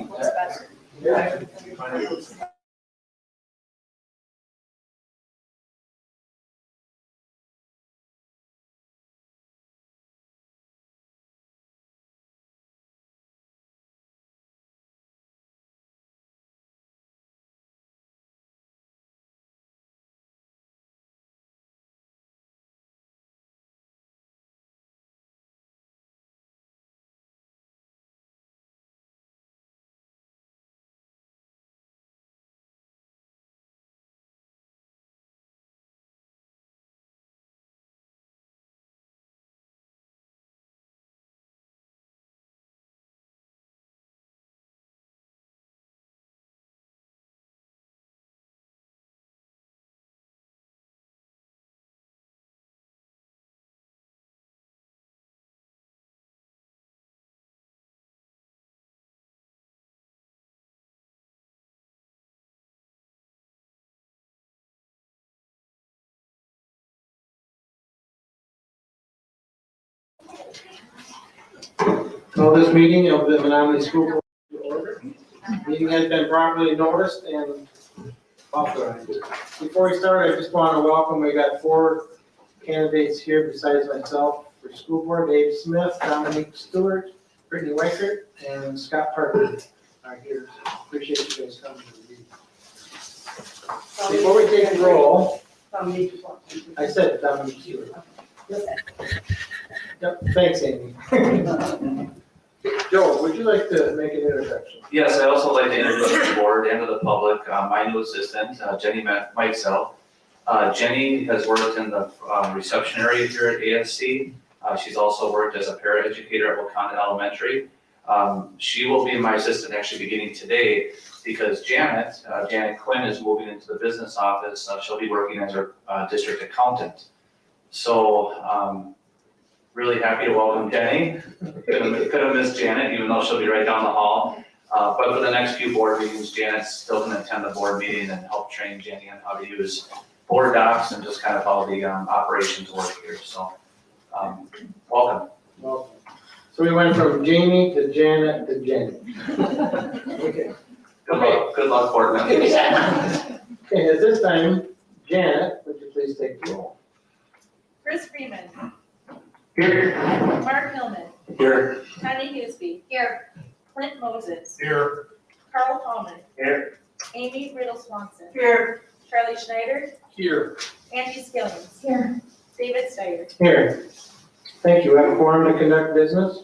What's better? Call this meeting of the Menomonie School Board to order. Meeting has been properly noticed and authorized. Before we start, I just want to welcome, we got 4 candidates here besides myself for school board. Dave Smith, Dominique Stewart, Brittany Weichert, and Scott Parker are here. Appreciate you guys coming to the meeting. Before we take the roll, I said Dominique Stewart. Yep, thanks, Amy. Joe, would you like to make an introduction? Yes, I'd also like to introduce the board and to the public, my new assistant, Jenny Mikesell. Jenny has worked in the reception area here at ASC. She's also worked as a paraeducator at Wakanda Elementary. She will be my assistant actually beginning today because Janet Quinn is moving into the business office. She'll be working as our district accountant. So really happy to welcome Jenny. Could have missed Janet, even though she'll be right down the hall. But for the next few board meetings, Janet's still going to attend the board meeting and help train Jenny on how to use board docs and just kind of how the operations work here. So welcome. Well, so we went from Jamie to Janet to Jenny. Okay. Good luck, board members. Okay, at this time, Janet, would you please take the roll? Chris Freeman. Here. Mark Hillman. Here. Connie Hughesby. Here. Clint Moses. Here. Carl Tallman. Here. Amy Riddle Swanson. Here. Charlie Schneider. Here. Angie Skillings. Here. David Steyer. Here. Thank you. We have a quorum to conduct business.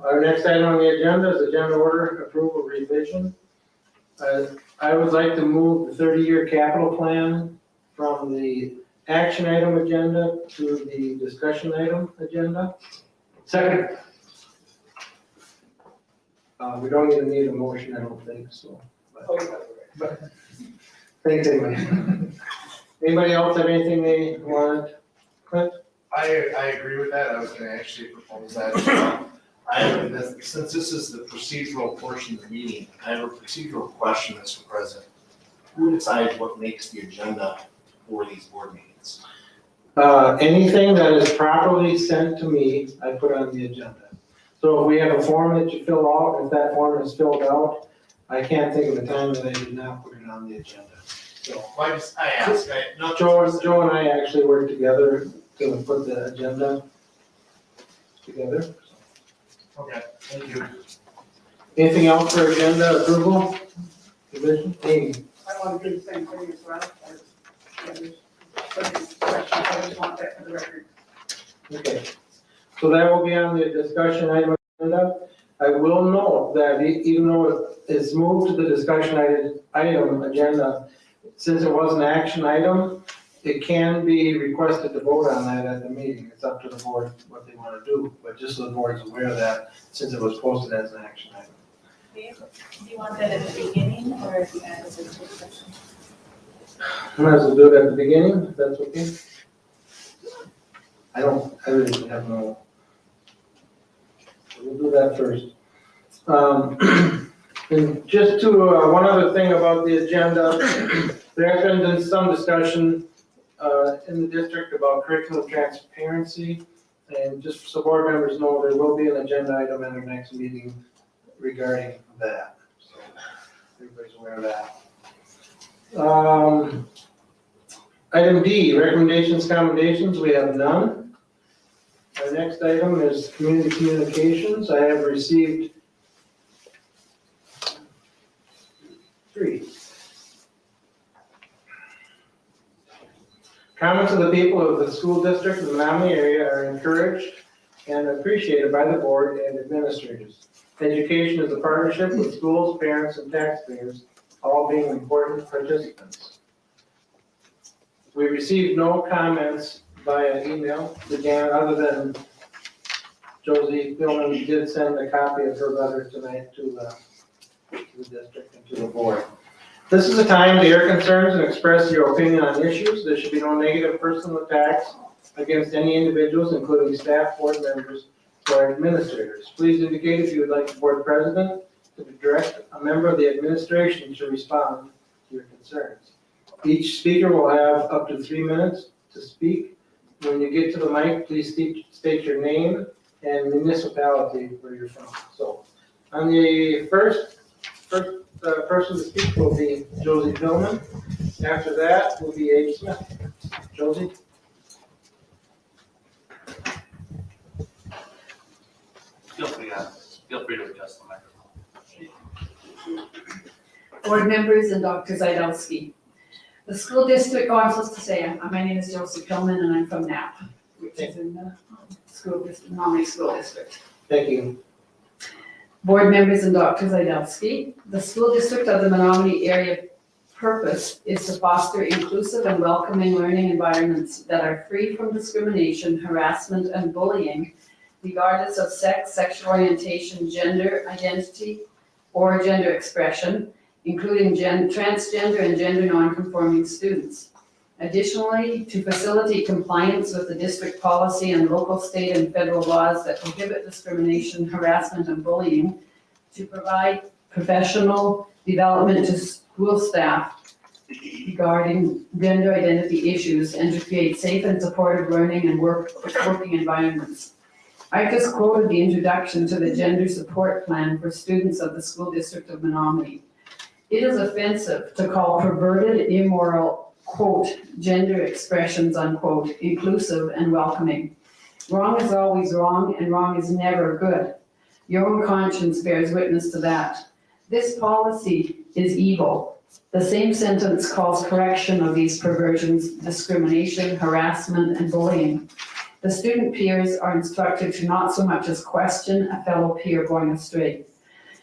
Our next item on the agenda is agenda order approval revision. I would like to move the 30-year capital plan from the action item agenda to the discussion item agenda. Second. We don't even need a motion, I don't think, so. But thanks anyway. Anybody else have anything they want? Clint? I agree with that. I was gonna actually propose that as well. Since this is the procedural portion of the meeting, I have a procedural question, Mr. President. Who decides what makes the agenda for these board meetings? Anything that is properly sent to me, I put on the agenda. So if we have a form that you fill out, if that form is filled out, I can't think of a time that I did not put it on the agenda. So I asked, not Joe and I actually worked together to put the agenda together. Okay, thank you. Anything else for agenda approval? Division? Amy? I want to do the same thing as well. I just want that for the record. Okay. So that will be on the discussion item agenda. I will note that even though it's moved to the discussion item agenda, since it was an action item, it can be requested to vote on that at the meeting. It's up to the board what they want to do, but just so the board's aware of that, since it was posted as an action item. Do you want that at the beginning or at the end of the discussion? Might as well do it at the beginning, if that's okay. I really have no. We'll do that first. And just to, one other thing about the agenda, there has been some discussion in the district about curriculum transparency. And just so board members know, there will be an agenda item at our next meeting regarding that. So Everybody's aware of that. Item D, recommendations, commendations, we have none. Our next item is community communications. I have received 3. Comments of the people of the school district of the Menomonie area are encouraged and appreciated by the board and administrators. Education is a partnership with schools, parents, and taxpayers, all being important participants. We received no comments via email to Dan, other than Josie Billman did send a copy of her letter tonight to the district and to the board. This is a time to air concerns and express your opinion on issues. There should be no negative personal attacks against any individuals, including staff, board members, or administrators. Please indicate if you would like the board president to direct a member of the administration to respond to your concerns. Each speaker will have up to 3 minutes to speak. When you get to the mic, please state your name and municipality where you're from. So, on the first person to speak will be Josie Pillman. After that will be Abe Smith. Josie? Feel free to adjust the microphone. Board members and Dr. Zajdowski. The school district, I'm supposed to say, my name is Josie Pillman and I'm from Knapp, which is in the school district, Menomonie School District. Thank you. Board members and Dr. Zajdowski. The school district of the Menomonie area purpose is to foster inclusive and welcoming learning environments that are free from discrimination, harassment, and bullying, regardless of sex, sexual orientation, gender identity, or gender expression, including transgender and gender nonconforming students. Additionally, to facilitate compliance with the district policy and local, state, and federal laws that prohibit discrimination, harassment, and bullying, to provide professional development to school staff regarding gender identity issues, and to create safe and supportive learning and working environments. I just quoted the introduction to the gender support plan for students of the school district of Menomonie. It is offensive to call perverted, immoral, quote, gender expressions, unquote, inclusive and welcoming. Wrong is always wrong, and wrong is never good. Your own conscience bears witness to that. This policy is evil. The same sentence calls correction of these perversions, discrimination, harassment, and bullying. The student peers are instructed to not so much as question a fellow peer going astray.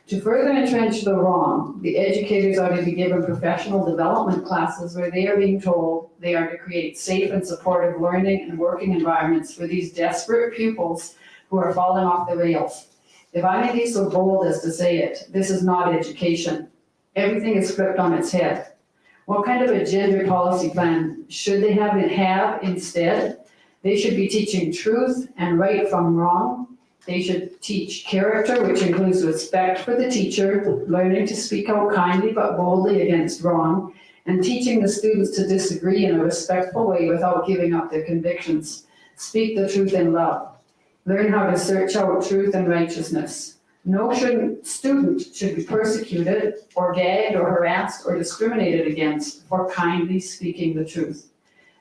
To further entrench the wrong, the educators are to be given professional development classes where they are being told they are to create safe and supportive learning and working environments for these desperate pupils who are falling off the rails. If I may be so bold as to say it, this is not education. Everything is flipped on its head. What kind of a gender policy plan should they have instead? They should be teaching truth and right from wrong. They should teach character, which includes respect for the teacher, learning to speak out kindly but boldly against wrong, and teaching the students to disagree in a respectful way without giving up their convictions. Speak the truth in love. Learn how to search out truth and righteousness. No student should be persecuted or gagged or harassed or discriminated against for kindly speaking the truth.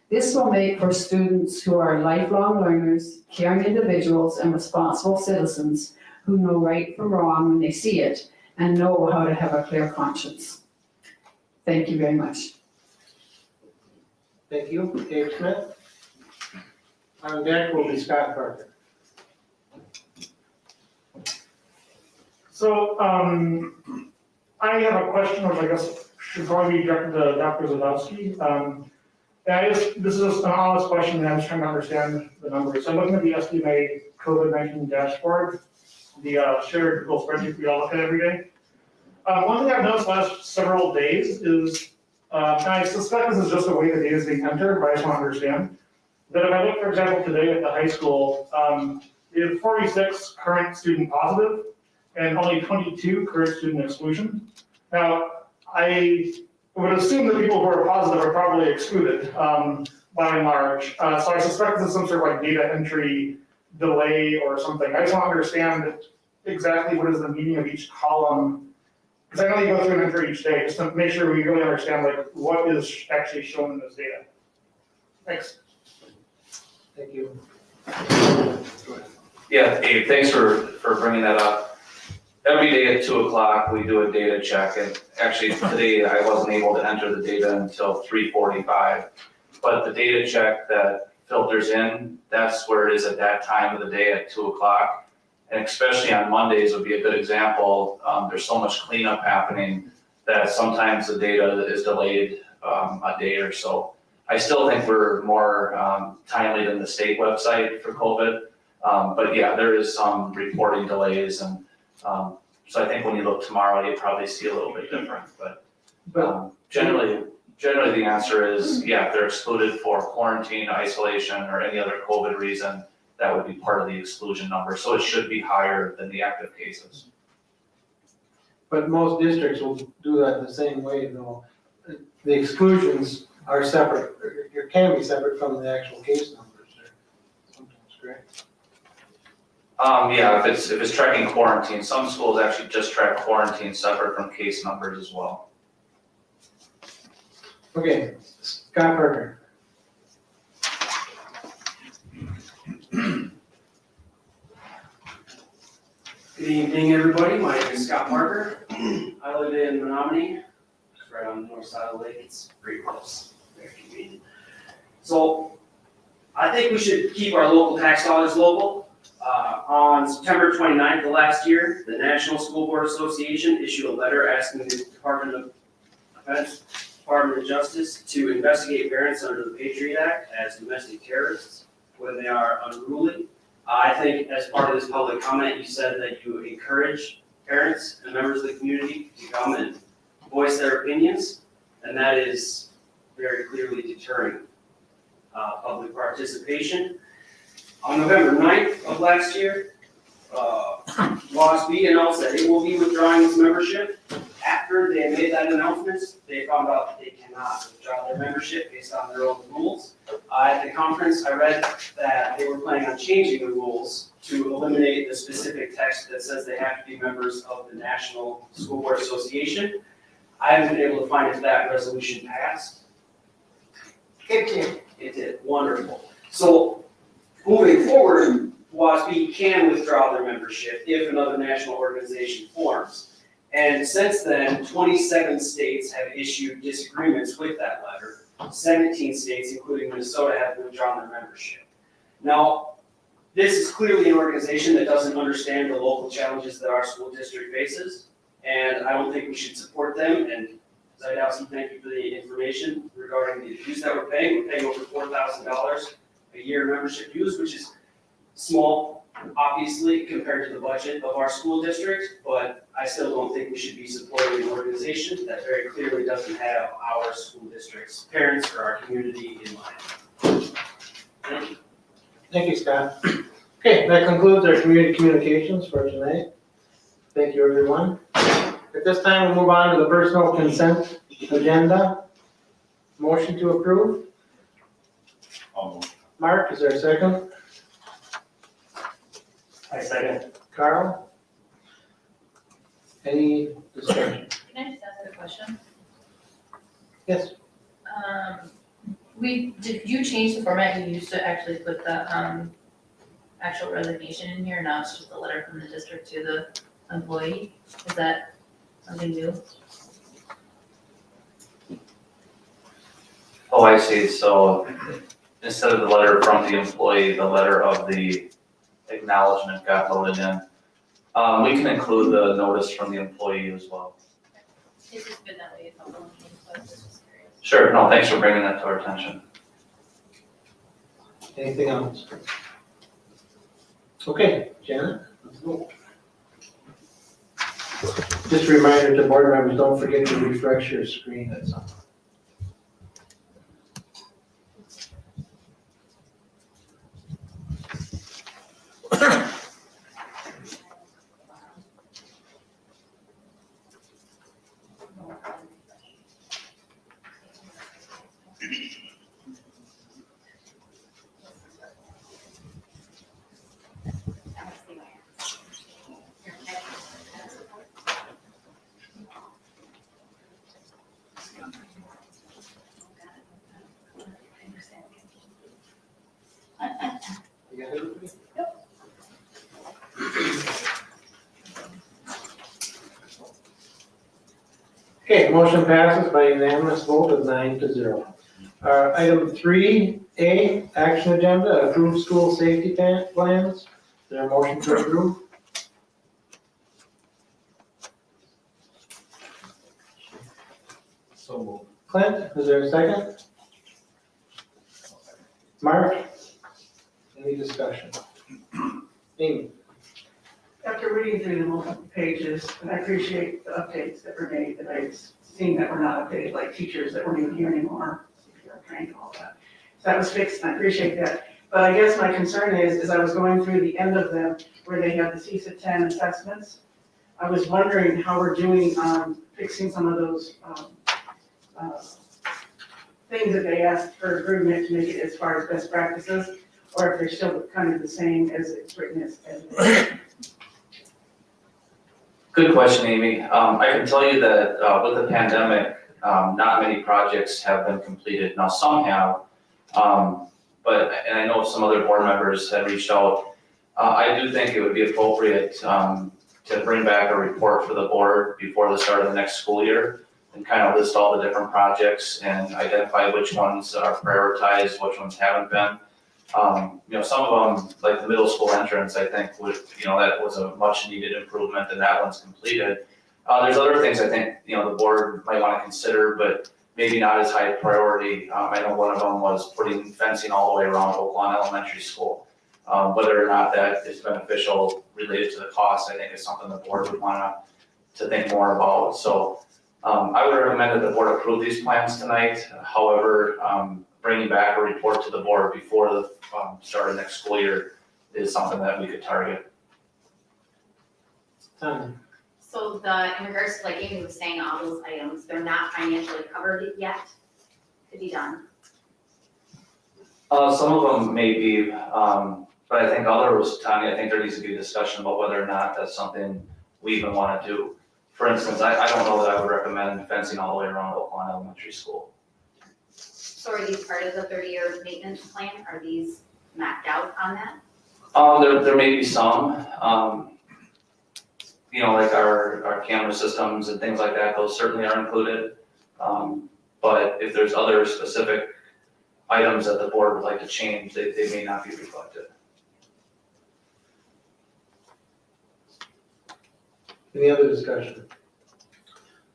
This will make for students who are lifelong learners, caring individuals, and responsible citizens who know right from wrong when they see it and know how to have a clear conscience. Thank you very much. Thank you. Abe Smith. On deck will be Scott Parker. So, I have a question, which I guess should probably be directed to Dr. Zadowski. This is just an honest question, and I'm just trying to understand the numbers. So I'm looking at the SDMA COVID-19 dashboard, the shared Google spreadsheet we all look at every day. One thing I've noticed the last several days is, and I suspect this is just the way the data is being entered, but I just want to understand, that if I look, for example, today at the high school, we have 46 current student positive and only 22 current student exclusion. Now, I would assume that people who are positive are probably excluded by and large. So I suspect this is some sort of like data entry delay or something. I just want to understand exactly what is the meaning of each column Because I know you go through and enter each day, just to make sure we really understand like what is actually shown in this data. Thanks. Thank you. Yeah, Dave, thanks for bringing that up. Every day at 2 o'clock, we do a data check, and actually today I wasn't able to enter the data until 3:45. But the data check that filters in, that's where it is at that time of the day at 2 o'clock. And especially on Mondays would be a good example. There's so much cleanup happening that sometimes the data is delayed a day or so. I still think we're more timely than the state website for COVID. But yeah, there is some reporting delays, and so I think when you look tomorrow, you probably see a little bit different, but generally the answer is, yeah, if they're excluded for quarantine, isolation, or any other COVID reason, that would be part of the exclusion number, so it should be higher than the active cases. But most districts will do that the same way, though. The exclusions are separate, or can be separate from the actual case numbers there. Sometimes, correct? Yeah, if it's tracking quarantine, some schools actually just track quarantine separate from case numbers as well. Okay, Scott Parker. Good evening, everybody. My name is Scott Parker. I live in Menomonie, just right on the north side of the lake. It's pretty close, very convenient. So I think we should keep our local tax dollars local. On September 29th of last year, the National School Board Association issued a letter asking the Department of Defense, Department of Justice to investigate parents under the Patriot Act as domestic terrorists when they are unruly. I think as part of this public comment, you said that you encourage parents and members of the community to come and voice their opinions, and that is very clearly deterring public participation. On November 9th of last year, WASB announced that it will be withdrawing its membership. After they made that announcement, they found out that they cannot withdraw their membership based on their own rules. At the conference, I read that they were planning on changing the rules to eliminate the specific text that says they have to be members of the National School Board Association. I haven't been able to find if that resolution passed. It did. It did, wonderful. So moving forward, WASB can withdraw their membership if another national organization forms. And since then, 27 states have issued disagreements with that letter. 17 states, including Minnesota, have withdrawn their membership. Now, this is clearly an organization that doesn't understand the local challenges that our school district faces, and I don't think we should support them. And Zajdowski, thank you for the information regarding the dues that we're paying. We're paying over $4,000 a year membership dues, which is small, obviously, compared to the budget of our school district, but I still don't think we should be supporting an organization that very clearly doesn't have our school district's parents or our community in mind. Thank you. Thank you, Scott. Okay, that concludes our community communications for tonight. Thank you, everyone. At this time, we'll move on to the personal consent agenda. Motion to approve. Mark, is there a second? I second. Carl? Any discussion? Can I just ask a question? Yes. Did you change the format you used to actually put the, actual resignation in here? Now it's just a letter from the district to the employee? Is that something new? Oh, I see, so instead of the letter from the employee, the letter of the acknowledgement got loaded in. We can include the notice from the employee as well. It's just been that way a couple of times, so I was just curious. Sure, no, thanks for bringing that to our attention. Anything else? Okay, Janet, let's go. Just a reminder to board members, don't forget to refresh your screen at some point. Okay, motion passes by unanimous vote of 9-0. Item 3A, action agenda, approve school safety plans. Is there a motion to approve? So moved. Clint, is there a second? Mark? Any discussion? Amy? After reading through the multiple pages, and I appreciate the updates that were made, that I've seen that were not updated, like teachers that weren't even here anymore, CPR trained, all that. So that was fixed, and I appreciate that. But I guess my concern is I was going through the end of them, where they have the CSA 10 assessments. I was wondering how we're doing on fixing some of those things that they asked for improvement to make it as far as best practices, or if they're still kind of the same as it's written as Good question, Amy. I can tell you that with the pandemic, not many projects have been completed. Now, some have, and I know some other board members have reached out. I do think it would be appropriate to bring back a report for the board before the start of the next school year and kind of list all the different projects and identify which ones are prioritized, which ones haven't been. Some of them, like the middle school entrance, I think that was a much needed improvement and that one's completed. There's other things I think, the board might want to consider, but maybe not as high priority. I know one of them was putting fencing all the way around Oaklawn Elementary School. Whether or not that is beneficial related to the cost, I think is something the board would want to think more about. So I would recommend that the board approve these plans tonight. However, bringing back a report to the board before the start of next school year is something that we could target. So in regards to like Amy was saying, all those items, they're not financially covered yet to be done. Some of them may be, but I think others, Tanya, I think there needs to be a discussion about whether or not that's something we even want to do. For instance, I don't know that I would recommend fencing all the way around Oaklawn Elementary School. So are these part of the 30-year maintenance plan? Are these mapped out on that? There may be some, like our camera systems and things like that, those certainly are included. But if there's other specific items that the board would like to change, they may not be reflected. Any other discussion?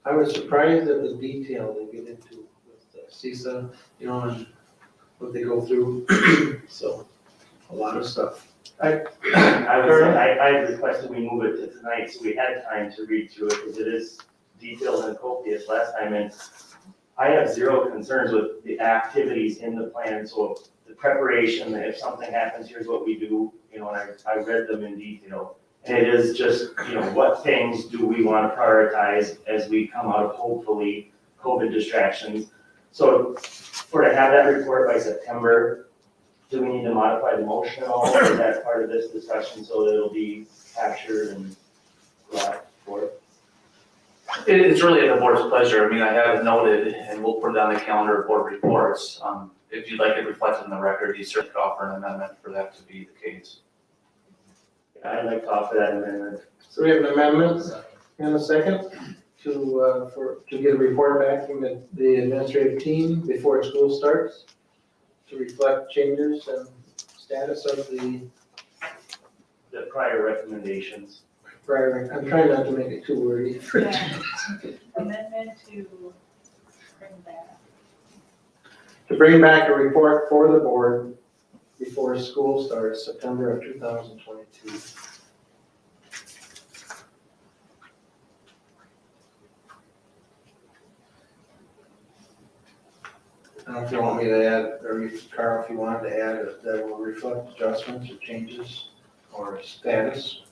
I was surprised at the detail they get into with the CISA, and what they go through. So, a lot of stuff. I requested we move it to tonight, so we had time to read through it, because it is detailed and copious last time, and I have zero concerns with the activities in the plan, so the preparation, if something happens, here's what we do, and I read them in detail. And it is just, what things do we want to prioritize as we come out of hopefully COVID distractions. So to have that report by September, do we need to modify the motion at all, or is that part of this discussion so that it'll be captured and brought forth? It's really at the board's pleasure. I mean, I have it noted and we'll put it on the calendar of board reports. If you'd like it reflected in the record, you certainly could offer an amendment for that to be the case. I'd like to offer that amendment. So we have an amendment in a second to get a report back from the administrative team before school starts to reflect changes and status of the prior recommendations. prior. I'm trying not to make it too wordy. Amendment to bring back. To bring back a report for the board before school starts, September of 2022. I don't know if you want me to add, or Carl, if you wanted to add, that will reflect adjustments or changes or status.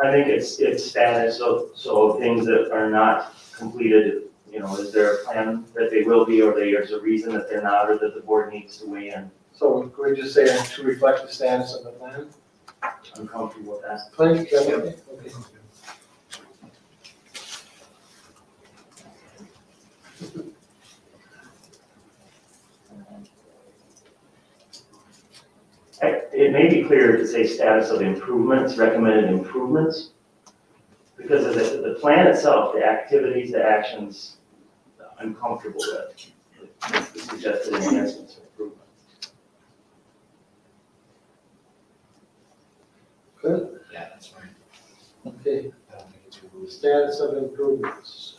I think it's status, so things that are not completed, is there a plan that they will be, or there's a reason that they're not, or that the board needs to weigh in? So could we just say to reflect the status of the plan? I'm comfortable with that. Clint, is that okay? Okay. It may be clearer to say status of improvements, recommended improvements, because of the plan itself, the activities, the actions, I'm comfortable with the suggested enhancements or improvements. Good, Yeah, that's fine. okay, I don't think it's too loose. status of improvements.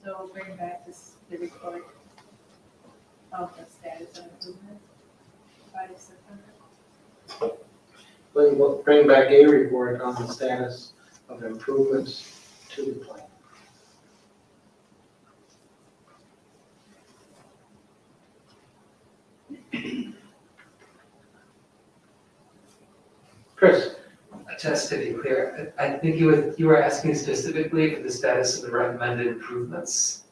So bring back the report of the status of improvement by September. Bring back a report on the status of improvements to the plan. Chris? Just to be clear, I think you were asking specifically for the status of the recommended improvements.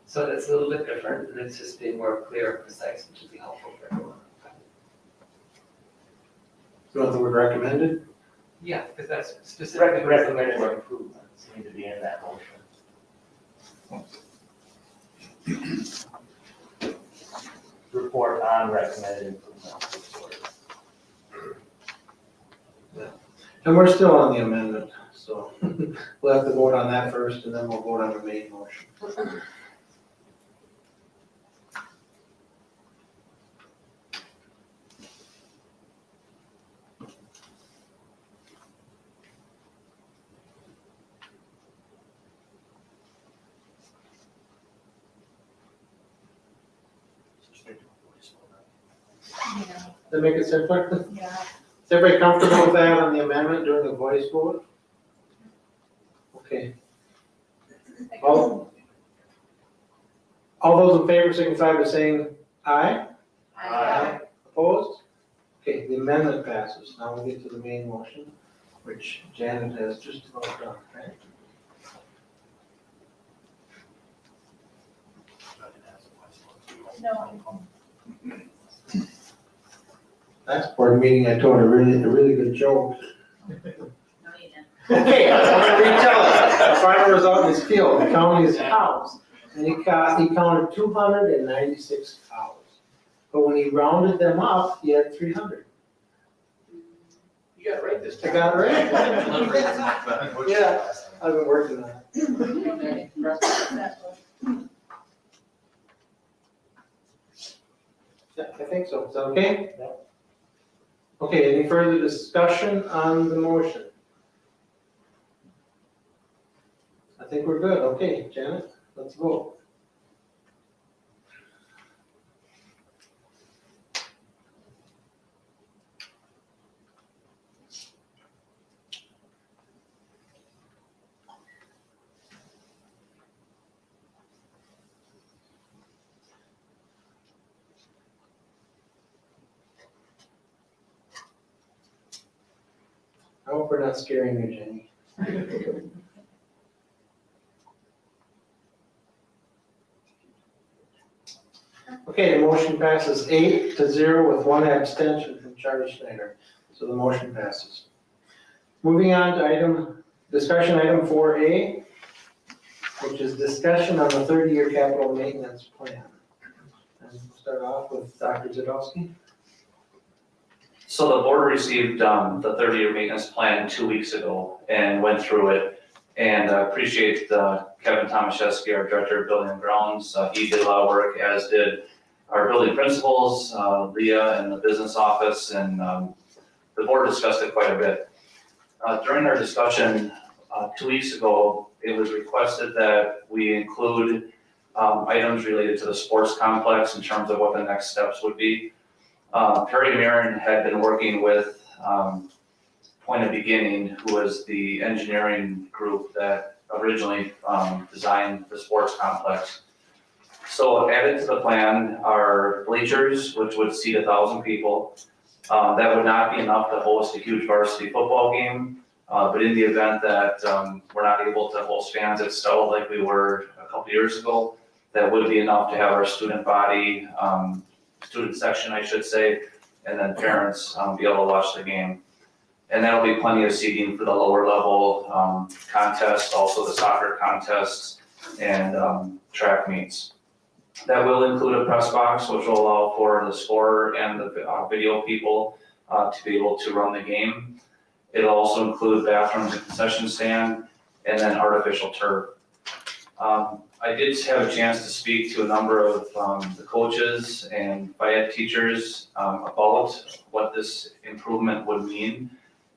So that's a little bit different, and it's just being more clear and precise, which would be helpful for everyone. You want the word recommended? Yeah, because that's specifically. Recommended improvements need to be in that motion. Report on recommended improvements. And we're still on the amendment, so we'll have to vote on that first, and then we'll vote on the main motion. Yeah, Does that make it simpler? yeah. Is everybody comfortable with that on the amendment during the voice vote? Okay. All those in favor signify by saying aye. Aye. Opposed? Okay, the amendment passes. Now we'll get to the main motion, which Janet has just about done, right? No, Last board meeting, I told a really good joke. No, you didn't. Okay, I'm gonna retell it. A farmer was out in his field, counting his cows, and he counted 296 cows. But when he rounded them up, he had 300. You gotta write this I down. got it right. Yeah. I've been working on it. Yeah, I think so. Is that okay? Okay, any further discussion on the motion? I think we're good. Okay, Janet, let's vote. I hope we're not scaring you, Jenny. Okay, the motion passes 8-0 with one abstention from Charlie Schneider. So the motion passes. Moving on to discussion item 4A, which is discussion on the 30-year capital maintenance plan. And we'll start off with Dr. Zadowski. So the board received the 30-year maintenance plan 2 weeks ago and went through it. And I appreciate Kevin Tomaszewski, our Director of Building and Grounds. He did a lot of work, as did our building principals, Leah and the business office, and the board discussed it quite a bit. During our discussion 2 weeks ago, it was requested that we include items related to the sports complex in terms of what the next steps would be. Perry Marin had been working with Point of Beginning, who was the engineering group that originally designed the sports complex. So added to the plan are bleachers, which would seat 1,000 people. That would not be enough to host a huge varsity football game, but in the event that we're not able to host fans at Stowe like we were a couple years ago, that would be enough to have our student body, student section, I should say, and then parents be able to watch the game. And that'll be plenty of seating for the lower level contests, also the soccer contests and track meets. That will include a press box, which will allow for the scorer and the video people to be able to run the game. It'll also include bathrooms and concession stand, and then artificial turf. I did have a chance to speak to a number of the coaches and Fayette teachers about what this improvement would mean.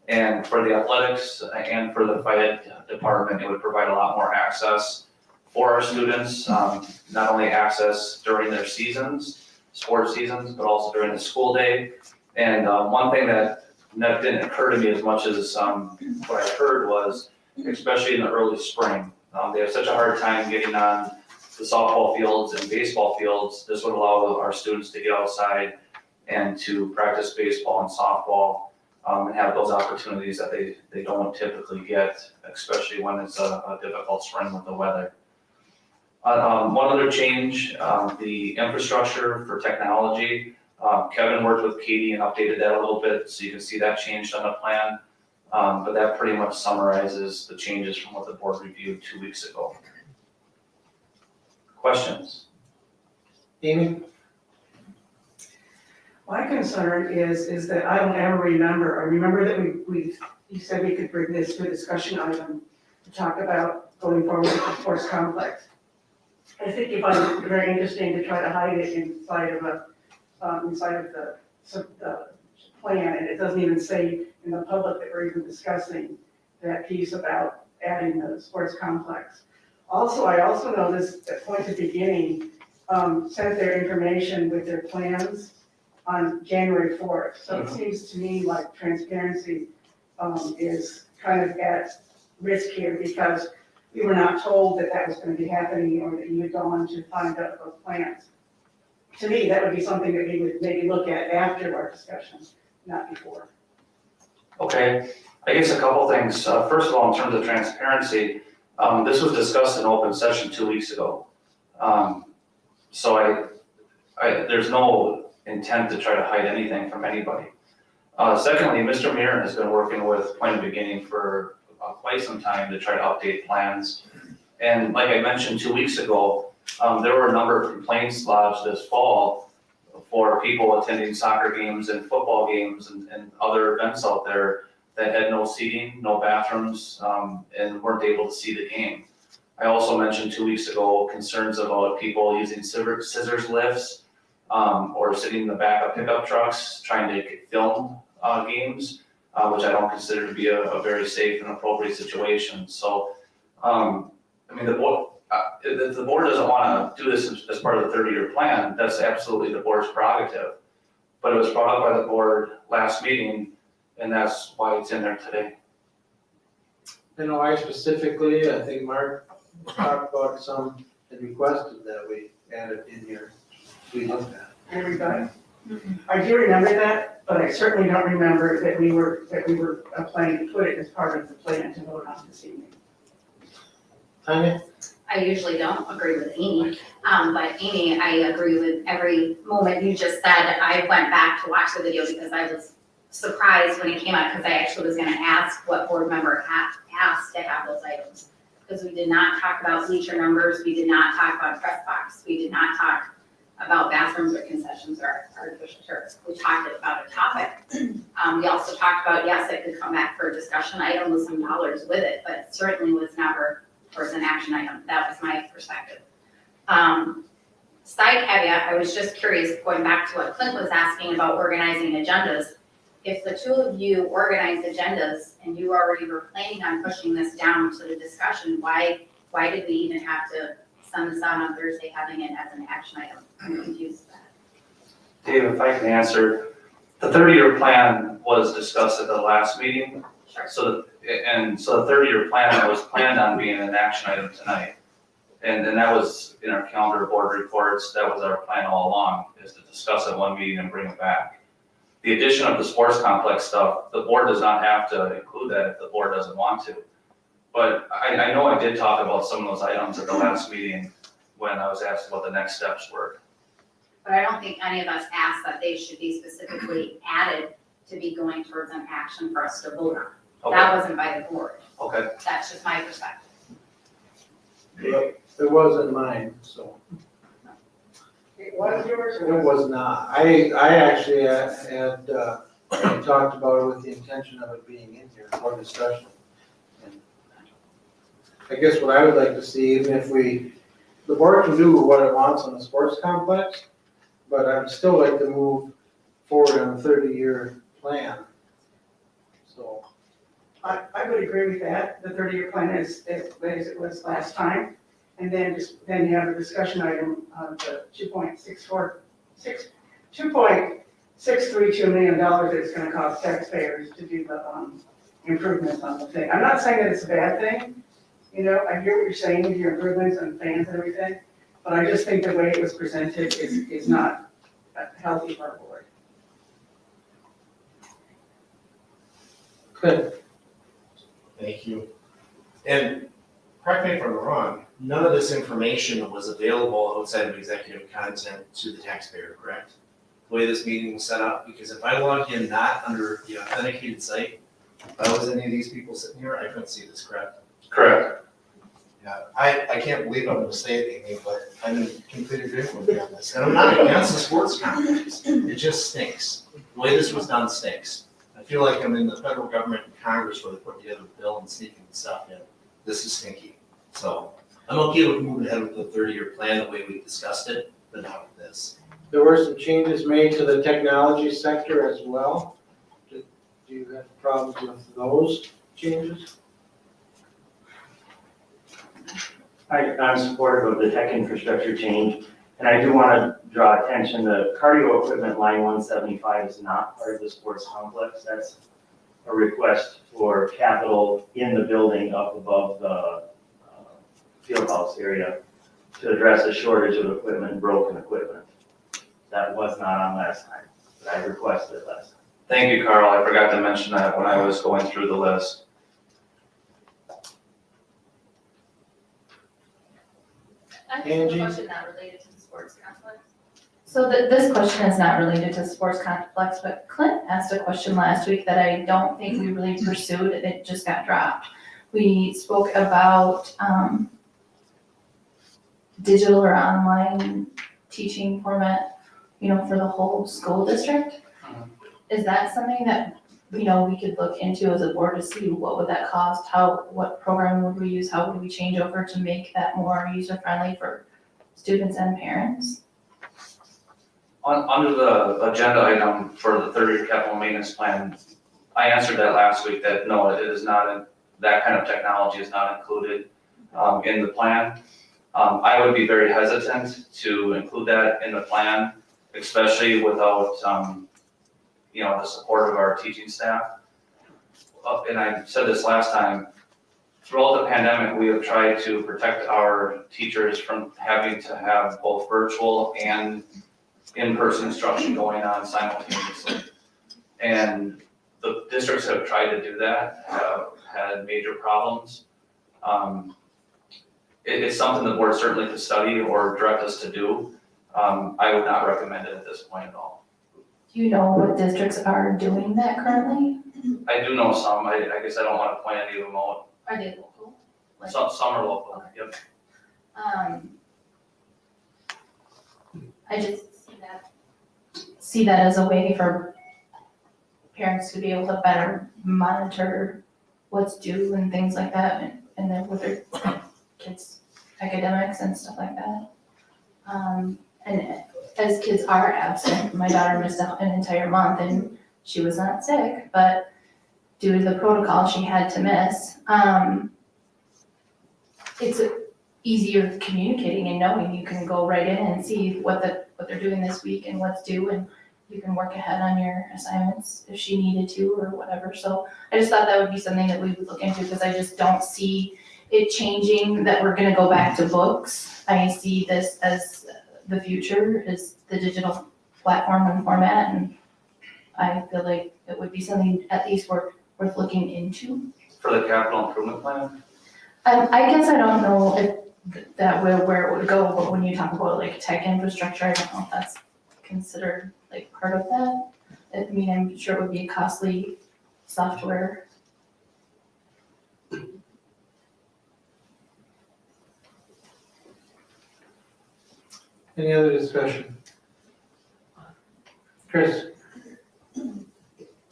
And for the athletics and for the Fayette department, it would provide a lot more access for our students, not only access during their seasons, sports seasons, but also during the school day. And one thing that didn't occur to me as much as what I heard was, especially in the early spring, they have such a hard time getting on the softball fields and baseball fields. This would allow our students to get outside and to practice baseball and softball, and have those opportunities that they don't typically get, especially when it's a difficult spring with the weather. One other change, the infrastructure for technology. Kevin worked with Katie and updated that a little bit, so you can see that changed on the plan. But that pretty much summarizes the changes from what the board reviewed 2 weeks ago. Questions? Amy? My concern is that I don't ever remember, I remember that you said we could bring this to a discussion item to talk about going forward with the sports complex. I think you find it very interesting to try to hide it inside of the plan, and it doesn't even say in the public that we're even discussing that piece about adding the sports complex. Also, I also noticed that Point of Beginning sent their information with their plans on January 4th. So it seems to me like transparency is kind of at risk here, because we were not told that that was going to be happening or that you had gone to find out those plans. To me, that would be something that we would maybe look at after our discussion, not before. Okay, I guess a couple things. First of all, in terms of transparency, this was discussed in open session 2 weeks ago. So there's no intent to try to hide anything from anybody. Secondly, Mr. Mirren has been working with Point of Beginning for quite some time to try to update plans. And like I mentioned 2 weeks ago, there were a number of complaints lodged this fall for people attending soccer games and football games and other events out there that had no seating, no bathrooms, and weren't able to see the game. I also mentioned 2 weeks ago concerns about people using scissors lifts or sitting in the back of pickup trucks trying to film games, which I don't consider to be a very safe and appropriate situation. So, I mean, the board, if the board doesn't want to do this as part of the 30-year plan, that's absolutely the board's prerogative. But it was brought up by the board last meeting, and that's why it's in there today. I know I specifically, I think Mark talked about some and requested that we add it in here. We looked at. Everybody. I do remember that, but I certainly don't remember that we were planning to put it as part of the plan to vote on this evening. Tanya? I usually don't agree with Amy, but Amy, I agree with every moment you just said. I went back to watch the video because I was surprised when it came out, because I actually was gonna ask what board member asked to have those items. Because we did not talk about bleacher numbers, we did not talk about press box, we did not talk about bathrooms or concessions or artificial turfs. We talked about a topic. We also talked about, yes, it could come back for a discussion item with some dollars with it, but it certainly was never towards an action item. That was my perspective. Side caveat, I was just curious, going back to what Clint was asking about organizing agendas. If the two of you organized agendas and you already were planning on pushing this down to the discussion, why did we even have to send this out on Thursday, having it as an action item? I'm confused with that. Dave, if I can answer, the 30-year plan was discussed at the last meeting. Sure. So the 30-year plan was planned on being an action item tonight. And that was in our calendar board reports. That was our plan all along, is to discuss it one meeting and bring it back. The addition of the sports complex stuff, the board does not have to include that if the board doesn't want to. But I know I did talk about some of those items at the last meeting when I was asked what the next steps were. But I don't think any of us asked that they should be specifically added to be going towards an action for us to vote on. Okay. That wasn't by the board. Okay. That's just my perspective. It wasn't mine, so. It was yours It or was was not. I actually had talked about it with the intention of it being in here for discussion. I guess what I would like to see, even if the board can do what it wants on the sports complex, but I'd still like to move forward on a 30-year plan. So, I would agree with that. The 30-year plan is as it was last time. And then then you have a discussion item of the $2.632 million that it's gonna cost taxpayers to do the improvements on the thing. I'm not saying that it's a bad thing. You know, I hear what you're saying with your improvements and fans and everything, but I just think the way it was presented is not healthy for our board. good. Thank you. And correct me if I'm wrong, none of this information was available outside of executive content to the taxpayer, correct? The way this meeting was set up, because if I logged in not under the authenticated site, if I was any of these people sitting here, I couldn't see this, correct? Correct. Yeah, I can't believe I'm gonna say it, Amy, but I'm in complete agreement with you on this. And I'm not against the sports complex, it just stinks. The way this was done stinks. I feel like I'm in the federal government and Congress where they put together a bill and sneaking stuff in. This is stinky. So I'm okay with moving ahead with the 30-year plan the way we discussed it, but not with this. There were some changes made to the technology sector as well. Do you have problems with those changes? I'm supportive of the tech infrastructure change, and I do want to draw attention, the cardio equipment line 175 is not part of the sports complex. That's a request for capital in the building up above the field house area to address a shortage of equipment, broken equipment. That was not on last time, but I requested it last time. Thank you, Carl. I forgot to mention that when I was going through the list. I have Angie? a question not related to the sports complex. So this question is not related to the sports complex, but Clint asked a question last week that I don't think we really pursued, it just got dropped. We spoke about, digital or online teaching format, for the whole school district. Is that something that, we could look into as a board to see what would that cost? What program would we use? How would we change over to make that more user-friendly for students and parents? Under the agenda item for the 30-year capital maintenance plan, I answered that last week that no, it is not, that kind of technology is not included in the plan. I would be very hesitant to include that in the plan, especially without, the support of our teaching staff. And I said this last time, throughout the pandemic, we have tried to protect our teachers from having to have both virtual and in-person instruction going on simultaneously. And the districts have tried to do that, have had major problems. It's something the board certainly could study or direct us to do. I would not recommend it at this point at all. Do you know what districts are doing that currently? I do know some, I guess I don't want to point any of them out. Are they local? Some are local, yep. I just see that as a way for parents to be able to better monitor what's due and things like that, and then with their kids' academics and stuff like that. And as kids are absent, my daughter missed an entire month and she was not sick, but due to the protocol she had to miss. It's easier communicating and knowing you can go right in and see what they're doing this week and what's due, and you can work ahead on your assignments if she needed to or whatever. So I just thought that would be something that we would look into, because I just don't see it changing, that we're gonna go back to books. I see this as the future, is the digital platform and format, and I feel like it would be something at least worth looking into. For the capital improvement plan? I guess I don't know if that where it would go, but when you talk about like tech infrastructure, I don't know if that's considered like part of that. I mean, I'm sure it would be costly software. Any other discussion? Chris?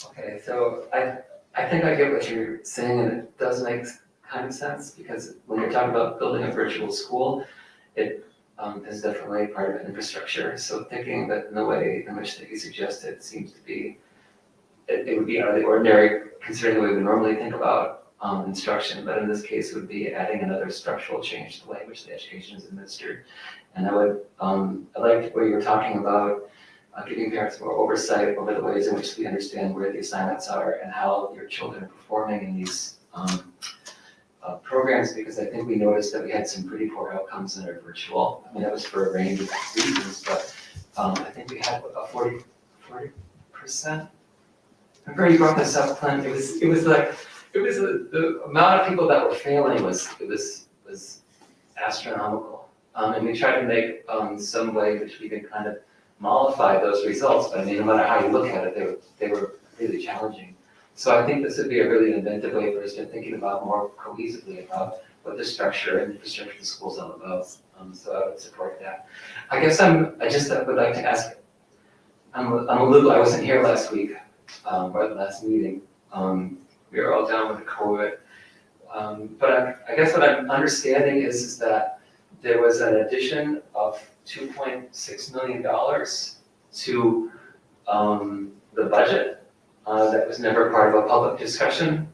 Okay, so I think I get what you're saying, and it does make kind of sense, because when you're talking about building a virtual school, it is definitely part of infrastructure. So thinking that in the way in which that you suggested seems to be, it would be out of the ordinary, considering the way we normally think about instruction, but in this case, it would be adding another structural change to the way in which the education is administered. And I would, I liked what you were talking about, giving parents more oversight over the ways in which we understand where the assignments are and how your children are performing in these programs, because I think we noticed that we had some pretty poor outcomes in our virtual. I mean, that was for a range of reasons, but I think we had a 40%. Remember you brought this up, Clint? It was the amount of people that were failing was astronomical. And we tried to make some way which we could kind of mollify those results, but I mean, no matter how you look at it, they were really challenging. So I think this would be a really inventive way for us to thinking about more cohesively about what the structure and infrastructure of the school is all about. So I would support that. I guess I would like to ask, I wasn't here last week, or the last meeting. We were all down with the COVID. But I guess what I'm understanding is that there was an addition of $2.6 million to the budget that was never part of a public discussion.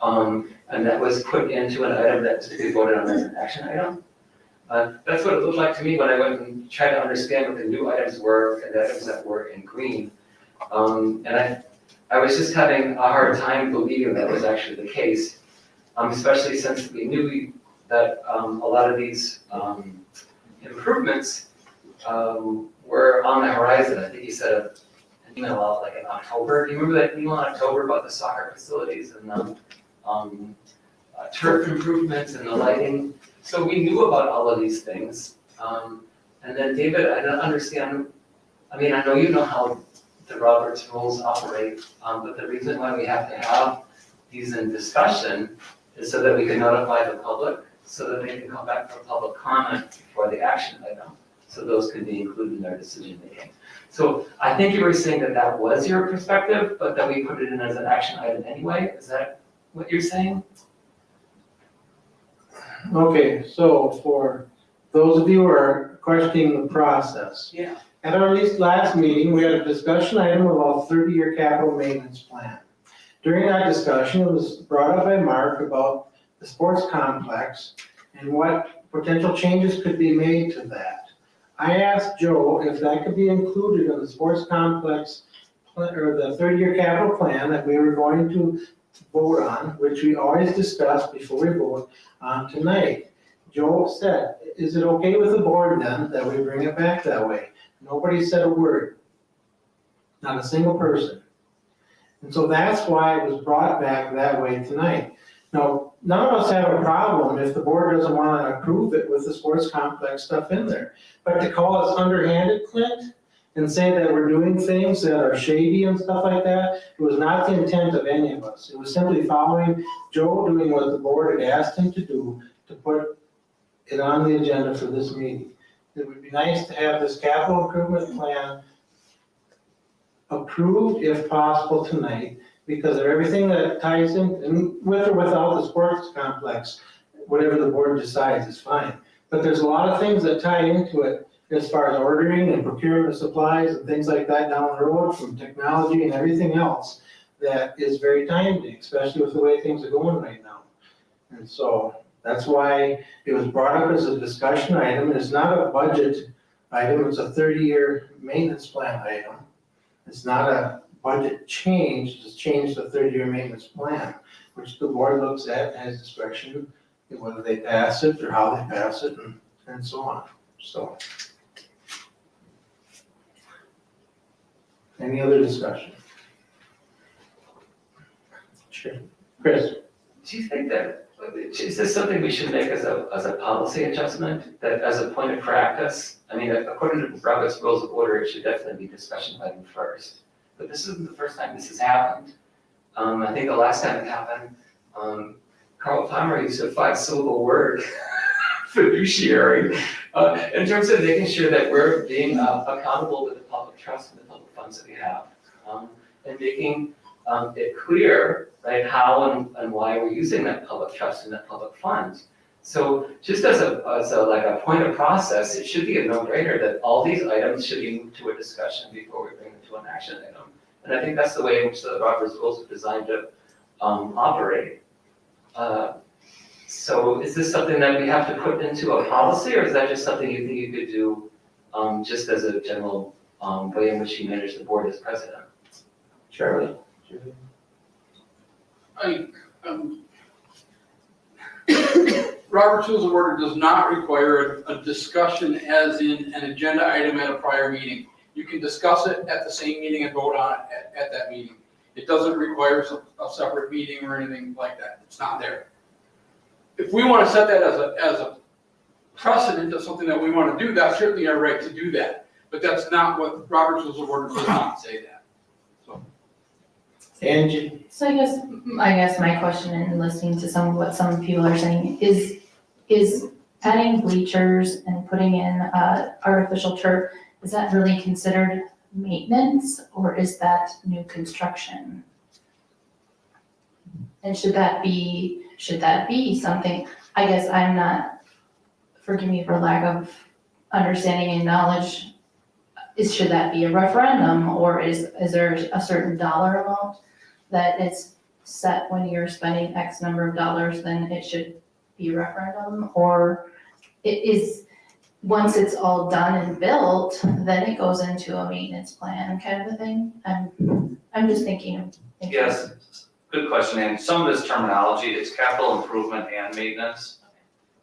And that was put into an item that was to be voted on as an action item. That's what it looked like to me when I went and tried to understand what the new items were and the items that were in green. And I was just having a hard time believing that was actually the case, especially since we knew that a lot of these improvements were on the horizon. I think you said an email out like in October. Do you remember that email in October about the soccer facilities and turf improvements and the lighting? So we knew about all of these things. And then David, I don't understand, I mean, I know you know how the Roberts rules operate, but the reason why we have to have these in discussion is so that we can notify the public, so that they can come back for public comment before the action item, so those can be included in our decision making. So I think you were saying that that was your perspective, but that we put it in as an action item anyway. Is that what you're saying? Okay, so for those of you who are questioning the process. Yeah. At our last meeting, we had a discussion item about 30-year capital maintenance plan. During that discussion, it was brought up by Mark about the sports complex and what potential changes could be made to that. I asked Joe if that could be included in the sports complex or the 30-year capital plan that we were going to vote on, which we always discuss before we vote on tonight. Joe said, is it okay with the board then that we bring it back that way? Nobody said a word, not a single person. And so that's why it was brought back that way tonight. Now, none of us have a problem if the board doesn't want to approve it with the sports complex stuff in there. But to call us underhanded, Clint, and say that we're doing things that are shady and stuff like that, it was not the intent of any of us. It was simply following Joe doing what the board had asked him to do to put it on the agenda for this meeting. It would be nice to have this capital improvement plan approved if possible tonight, because of everything that ties in, and with or without the sports complex, whatever the board decides is fine. But there's a lot of things that tie into it as far as ordering and procurement of supplies and things like that down the road, from technology and everything else that is very timely, especially with the way things are going right now. And so that's why it was brought up as a discussion item. It's not a budget item, it's a 30-year maintenance plan item. It's not a budget change, it's change the 30-year maintenance plan, which the board looks at and has discretion in whether they pass it or how they pass it and so on. So, any other discussion? Sure. Chris? Do you think that, is this something we should make as a policy adjustment, that as a point of practice? I mean, according to Robert's Rules of Order, it should definitely be discussion item first. But this isn't the first time this has happened. I think the last time it happened, Carl Palmer used a 5-syllable word, fiduciary, in terms of making sure that we're being accountable with the public trust and the public funds that we have, and making it clear, right, how and why we're using that public trust and that public fund. So just as a point of process, it should be a no-brainer that all these items should be moved to a discussion before we bring them to an action item. And I think that's the way in which the Robert's rules are designed to operate. So is this something that we have to put into a policy, or is that just something you think you could do just as a general way in which you manage the board as president? Charlie? Robert's Rules of Order does not require a discussion as in an agenda item at a prior meeting. You can discuss it at the same meeting and vote on it at that meeting. It doesn't require a separate meeting or anything like that. It's not there. If we want to set that as a precedent of something that we want to do, that's certainly our right to do that. But that's not what Robert's Rules of Order does not say that. Angie? So I guess my question in listening to what some people are saying is adding bleachers and putting in artificial turf, is that really considered maintenance or is that new construction? And should that be something, I guess I'm not, forgive me for lack of understanding and knowledge, should that be a referendum or is there a certain dollar amount that is set when you're spending X number of dollars, then it should be a referendum? Or it is, once it's all done and built, then it goes into a maintenance plan kind of a thing? I'm just thinking. Yes, good question, and some of this terminology, it's capital improvement and maintenance.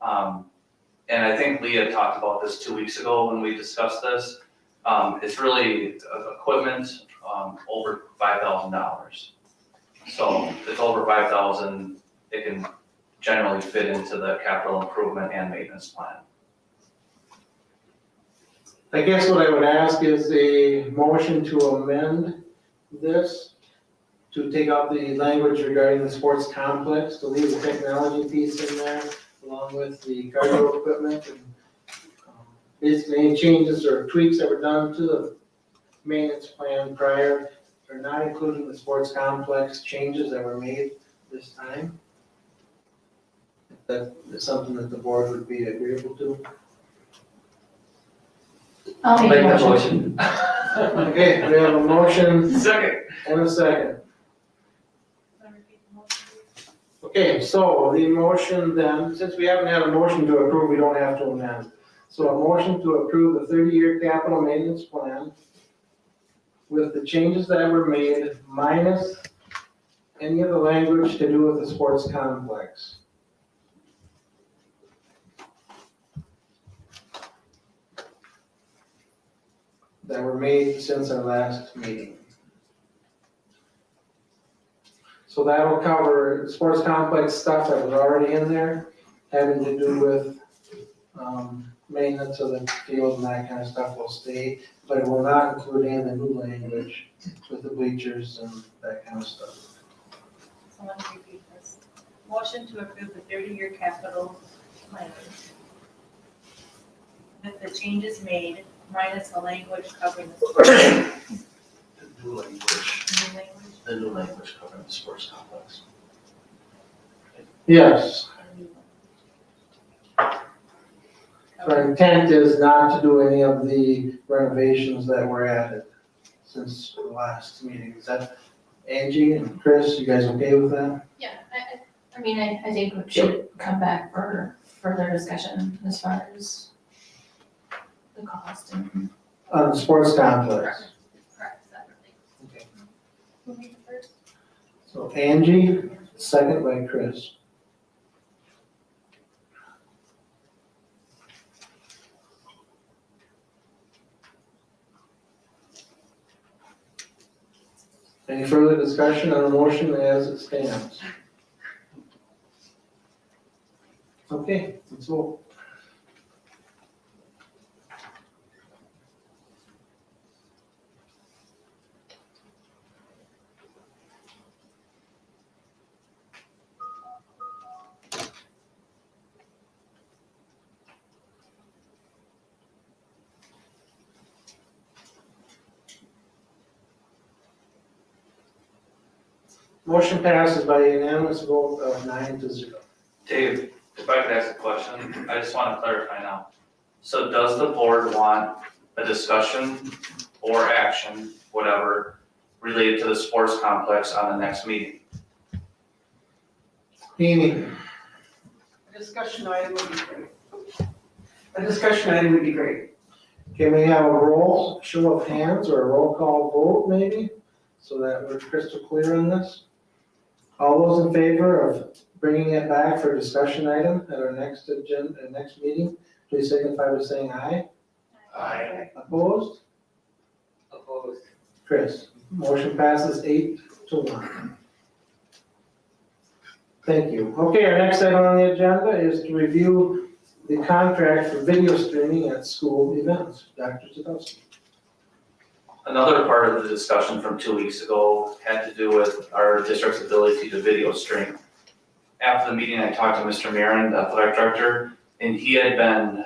And I think Leah talked about this 2 weeks ago when we discussed this. It's really equipment over $5,000. So if it's over 5,000, it can generally fit into the capital improvement and maintenance plan. I guess what I would ask is a motion to amend this, to take out the language regarding the sports complex, to leave the technology piece in there, along with the cardio equipment, and basically any changes or tweaks that were done to the maintenance plan prior are not including the sports complex changes that were made this time. That is something that the board would be agreeable to. I'll make a Make that motion. motion. Okay, we have a motion Second. and a second. Can I repeat the motion, please? Okay, so the motion then, since we haven't had a motion to approve, we don't have to amend. So a motion to approve the 30-year capital maintenance plan with the changes that were made minus any of the language to do with the sports complex. That were made since our last meeting. So that'll cover sports complex stuff that was already in there, having to do with maintenance of the field and that kind of stuff will stay, but it will not include any of the new language with the bleachers and that kind of stuff. So let me repeat this. Motion to approve the 30-year capital plan with the changes made minus the language covering the sports. The new language, New language. the new language covering the sports complex. Yes, and new our intent is not to do any of the renovations that were added since the last meeting. Is that, Angie and Chris, you guys okay with that? Yeah, I mean, I think we should come back for further discussion as far as the cost and. On the sports complex. Correct, separately. Okay. Who made the first? So Angie, second by Chris. Any further discussion on the motion as it stands? Okay, let's vote. Motion passes by a unanimous vote of 9-0. Dave, if I could ask a question, I just want to clarify now. So does the board want a discussion or action, whatever, related to the sports complex on the next meeting? Amy, A discussion item would be great. A discussion item would be great. can we have a show of hands or a roll call vote maybe? So that we're crystal clear on this? All those in favor of bringing it back for a discussion item at our next next meeting, please signify by saying aye. Aye. Opposed? Opposed. Chris, motion passes 8-1. Thank you. Okay, our next item on the agenda is to review the contract for video streaming at school events. Dr. Zadowski. Another part of the discussion from 2 weeks ago had to do with our district's ability to video stream. After the meeting, I talked to Mr. Marin, the athletic director, and he had been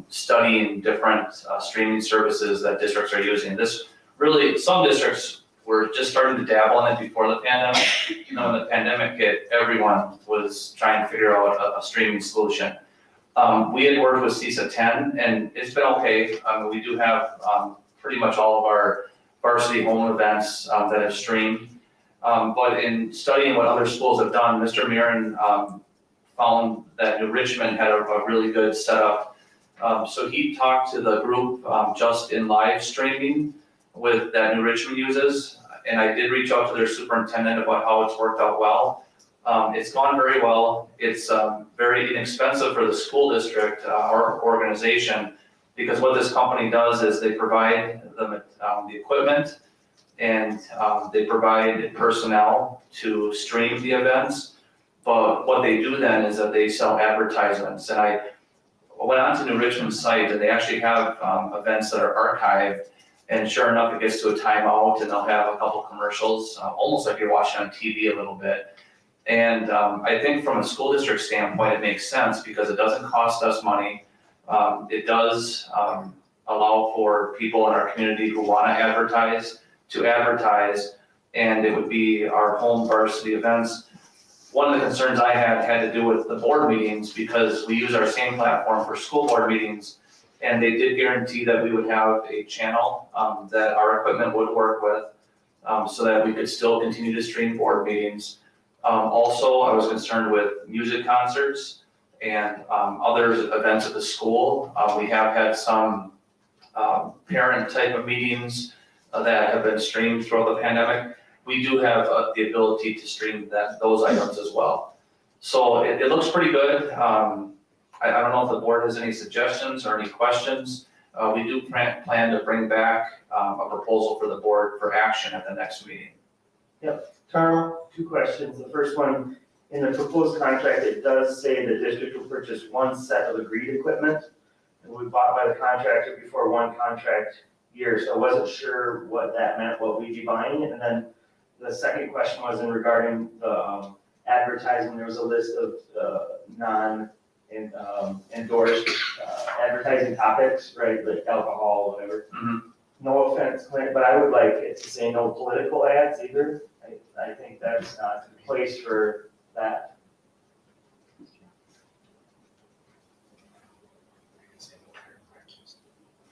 studying different streaming services that districts are using. This really, some districts were just starting to dabble in it before the pandemic. You know, when the pandemic hit, everyone was trying to figure out a streaming solution. We had worked with CISA 10, and it's been okay. We do have pretty much all of our varsity home events that have streamed. But in studying what other schools have done, Mr. Marin found that New Richmond had a really good setup. So he talked to the group just in live streaming that New Richmond uses. And I did reach out to their superintendent about how it's worked out well. It's gone very well. It's very inexpensive for the school district, our organization, because what this company does is they provide the equipment and they provide personnel to stream the events. But what they do then is that they sell advertisements. And I went onto New Richmond's site and they actually have events that are archived. And sure enough, it gets to a timeout and they'll have a couple commercials, almost like you're watching on TV a little bit. And I think from a school district standpoint, it makes sense because it doesn't cost us money. It does allow for people in our community who want to advertise, and it would be our home varsity events. One of the concerns I had to do with the board meetings because we use our same platform for school board meetings, and they did guarantee that we would have a channel that our equipment would work with so that we could still continue to stream board meetings. Also, I was concerned with music concerts and other events at the school. We have had some parent type of meetings that have been streamed throughout the pandemic. We do have the ability to stream those items as well. So it looks pretty good. I don't know if the board has any suggestions or any questions. We do plan to bring back a proposal for the board for action at the next meeting. Carl? 2 questions. The first one, in the proposed contract, it does say the district will purchase 1 set of agreed equipment. And we bought by the contractor before 1 contract year, so I wasn't sure what that meant, what we'd be buying. And then the second question was in regarding the advertising. There was a list of endorsed advertising topics, right, like alcohol, whatever. Mhm. No offense, Clint, but I would like it to say no political ads either. I think that's not the place for that.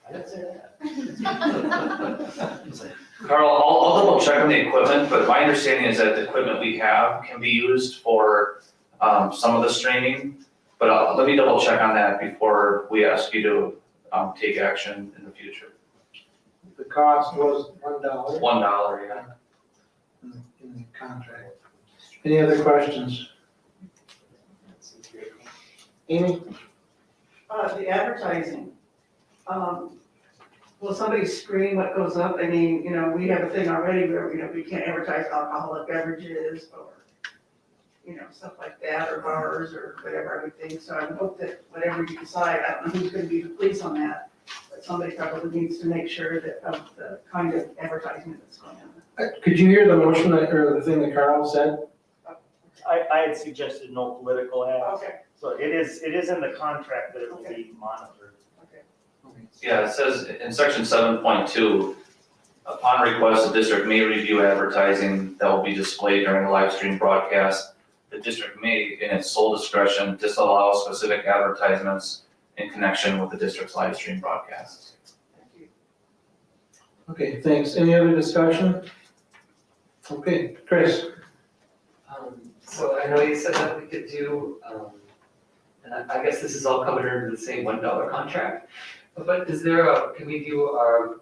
I didn't say that. Carl, I'll double check on the equipment, but my understanding is that the equipment we have can be used for some of the streaming. But let me double check on that before we ask you to take action in the future. The cost was $1. $1, yeah. In the contract. Any other questions? Amy? The advertising, will somebody screen what goes up? I mean, you know, we have a thing already where, you know, we can't advertise alcoholic beverages or, you know, stuff like that, or bars or whatever, I would think. So I would hope that whatever you decide, I don't know who's gonna be the police on that, but somebody probably needs to make sure that of the kind of advertisement that's going on. Could you hear the motion or the thing that Carl said? I had suggested no political ads. Okay, So it is in the contract that it will be monitored. okay. Yeah, it says in section 7.2, Upon request, the district may review advertising that will be displayed during a live stream broadcast. The district may, in its sole discretion, disallow specific advertisements in connection with the district's live stream broadcast. Okay, thanks. Any other discussion? Okay, Chris? So I know you said that we could do, and I guess this is all covered under the same $1 contract. But is there can we do our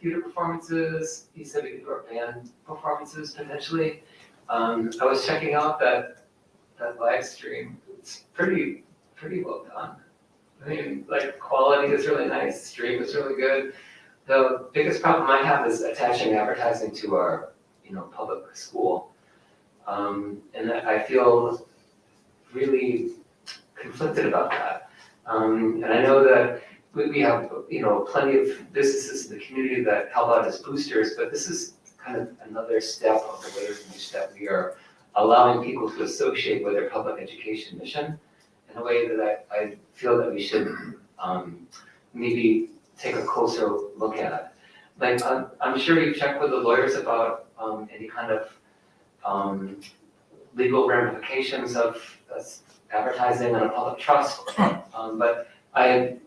theater performances? You said we could do our band performances potentially. I was checking out that live stream. It's pretty well done. I mean, like, quality is really nice, stream is really good. The biggest problem I have is attaching advertising to our, public school. And I feel really conflicted about that. And I know that we have, plenty of businesses in the community that help out as boosters, but this is kind of another step of the way in which that we are allowing people to associate with their public education mission in a way that I feel that we should maybe take a closer look at. Like, I'm sure you checked with the lawyers about any kind of legal ramifications of advertising on a public trust. But I'm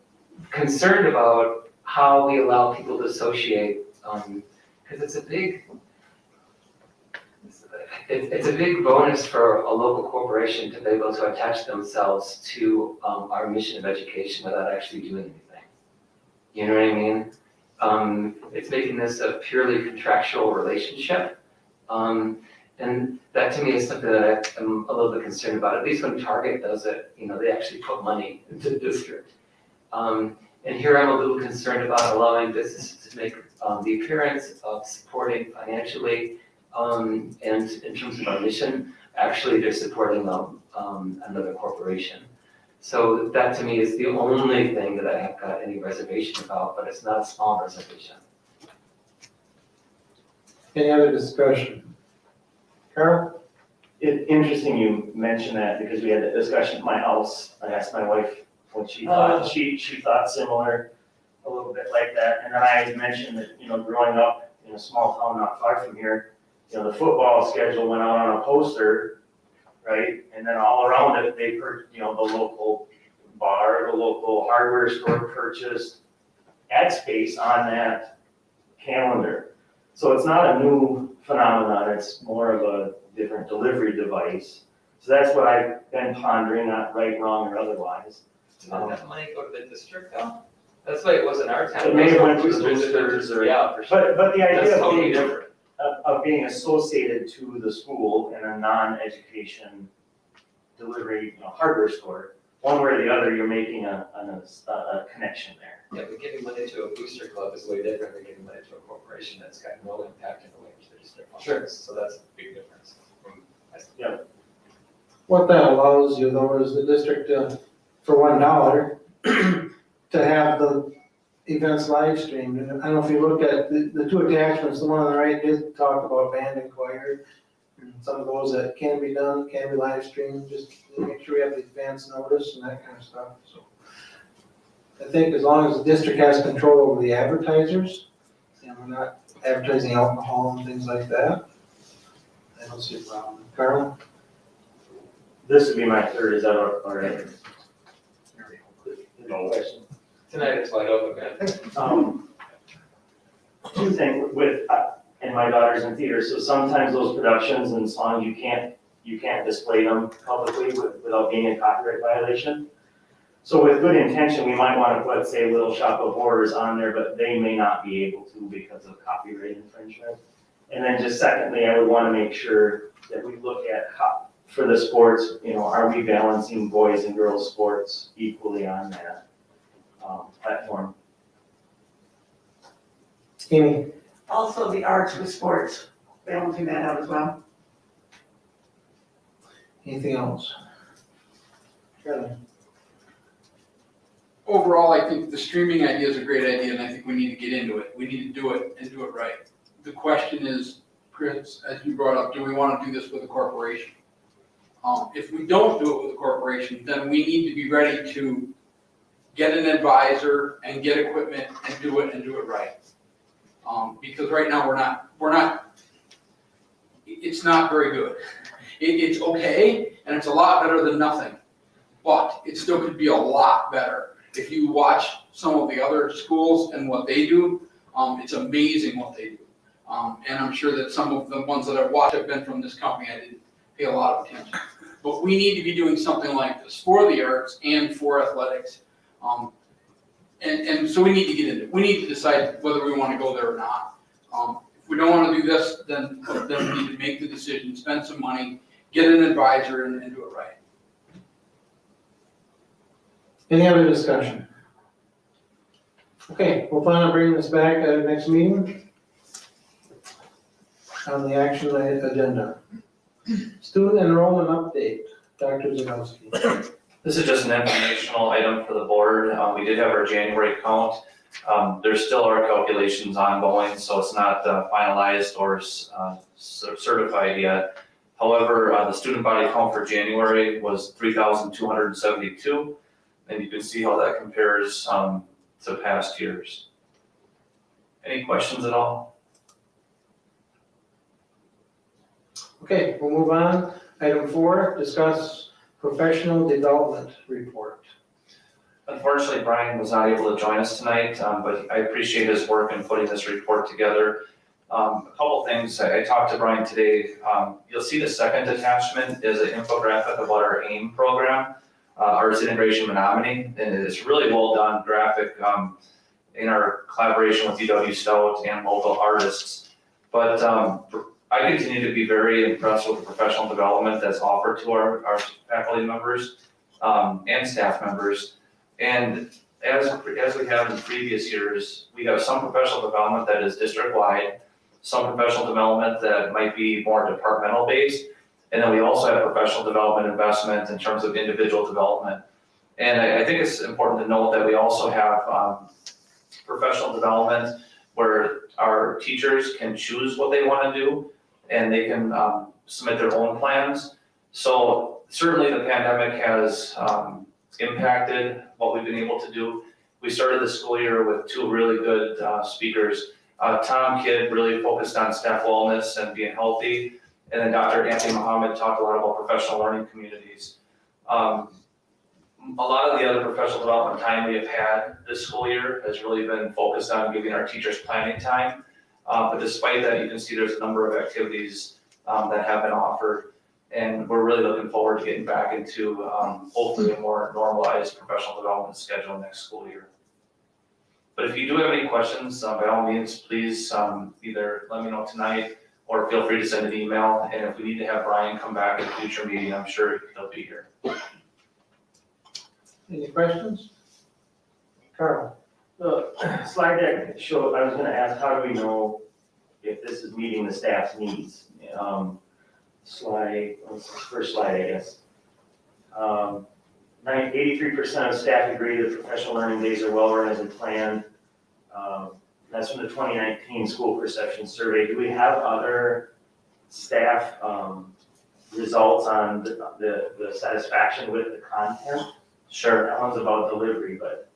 concerned about how we allow people to associate, because it's a big bonus for a local corporation to be able to attach themselves to our mission of education without actually doing anything. You know what I mean? It's making this a purely contractual relationship. And that to me is something that I'm a little bit concerned about. At least when Target does it, they actually put money into the district. And here I'm a little concerned about allowing businesses to make the appearance of supporting financially, and in terms of our mission, actually they're supporting another corporation. So that to me is the only thing that I have got any reservation about, but it's not a small reservation. Any other discussion? Carl? It's interesting you mentioned that because we had that discussion at my house. I asked my wife what she thought. She thought similar, a little bit like that. And then I mentioned that, growing up in a small town not far from here, the football schedule went out on a poster, right? And then all around it, they put, the local bar, the local hardware store purchased ad space on that calendar. So it's not a new phenomenon, it's more of a different delivery device. So that's what I've been pondering, not right, wrong, or otherwise. Didn't that money go to the district though? That's why it was in our town. It may have went to the boosters or, Yeah, for sure. but the idea That's of totally being, different. of being associated to the school in a non-education delivery, hardware store, one way or the other, you're making a connection there. Yeah, but giving money to a booster club is way different than giving money to a corporation that's got no impact in the way the district functions. Sure. So that's a big difference. What that allows you though is the district for $1 to have the events live streamed. And I don't know if you look at the two attachments, the one on the right did talk about band and choir. And some of those that can be done, can be live streamed, just to make sure we have the advance notice and that kind of stuff, so. I think as long as the district has control over the advertisers, and we're not advertising alcohol and things like that, I don't see a problem. Carl? This would be my third, is that all right? No question. Tonight it's wide open, man. Two things with, and my daughter's in theater, so sometimes those productions and songs, you can't display them publicly without being in copyright violation. So with good intention, we might want to put, say, Little Shop of Horrors on there, but they may not be able to because of copyright infringement. And then just secondly, I would want to make sure that we look at how, for the sports, are we balancing boys and girls sports equally on that platform? Amy? Also the arts with sports, balancing that out as well. Anything else? Kevin? Overall, I think the streaming idea is a great idea, and I think we need to get into it. We need to do it and do it right. The question is, Chris, as you brought up, do we want to do this with a corporation? If we don't do it with a corporation, then we need to be ready to get an advisor and get equipment and do it right. Because right now, it's not very good. It's okay, and it's a lot better than nothing, but it still could be a lot better. If you watch some of the other schools and what they do, it's amazing what they do. And I'm sure that some of the ones that I've watched have been from this company, I didn't pay a lot of attention. But we need to be doing something like this for the arts and for athletics. And so we need to get into it. We need to decide whether we want to go there or not. If we don't want to do this, then we need to make the decision, spend some money, get an advisor and do it right. Any other discussion? Okay, we'll plan on bringing this back at the next meeting on the action agenda. Student enrollment update, Dr. Zanowski. This is just an informational item for the board. We did have our January count. There still are calculations ongoing, so it's not finalized or certified yet. However, the student body count for January was 3,272, and you can see how that compares to past years. Any questions at all? Okay, we'll move on. Item 4, discuss professional development report. Unfortunately, Brian was not able to join us tonight, but I appreciate his work in putting this report together. A couple things, I talked to Brian today. You'll see the second attachment is an infographic about our AIM program, Arts Integration Menomonie, and it's really well done graphic in our collaboration with UW Stout and local artists. But I continue to be very impressed with the professional development that's offered to our faculty members and staff members. And as we have in previous years, we have some professional development that is district-wide, some professional development that might be more departmental-based, and then we also have professional development investment in terms of individual development. And I think it's important to note that we also have professional development where our teachers can choose what they want to do, and they can submit their own plans. So certainly the pandemic has impacted what we've been able to do. We started the school year with 2 really good speakers. Tom Kidd really focused on staff wellness and being healthy, and then Dr. Anthony Muhammad talked a lot about professional learning communities. A lot of the other professional development time we have had this school year has really been focused on giving our teachers planning time. But despite that, you can see there's a number of activities that have been offered. And we're really looking forward to getting back into hopefully a more normalized professional development schedule next school year. But if you do have any questions, by all means, please either let me know tonight or feel free to send an email. And if we need to have Brian come back at a future meeting, I'm sure he'll be here. Any questions? Carl? The slide deck showed, I was gonna ask, how do we know if this is meeting the staff's needs? First slide, I guess. 83% of staff agree that professional learning days are well run as planned. That's from the 2019 school perception survey. Do we have other staff results on the satisfaction with the content? Sure. That one's about delivery, but.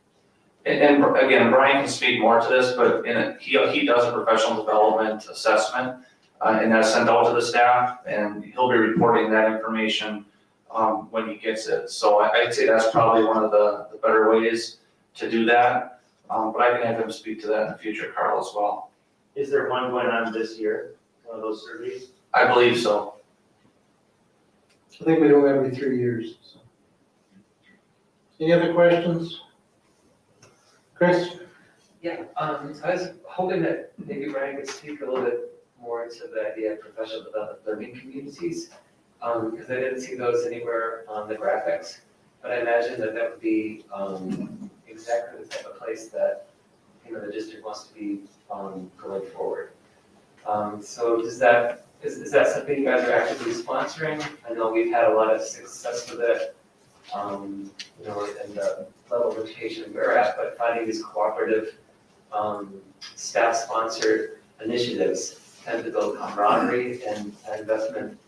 And again, Brian can speak more to this, but he does a professional development assessment, and that's sent out to the staff, and he'll be reporting that information when he gets it. So I'd say that's probably one of the better ways to do that, but I can have him speak to that in the future, Carl, as well. Is there one going on this year, one of those surveys? I believe so. I think we do it every 3 years. So. Any other questions? Chris? Yeah, I was hoping that maybe Brian could speak a little bit more to the idea of professional development learning communities, because I didn't see those anywhere on the graphics, but I imagine that would be exactly the type of place that, the district wants to be going forward. So is that something you guys are actively sponsoring? I know we've had a lot of success with it, in the level of education we're at, but finding these cooperative, staff-sponsored initiatives tend to build camaraderie and investment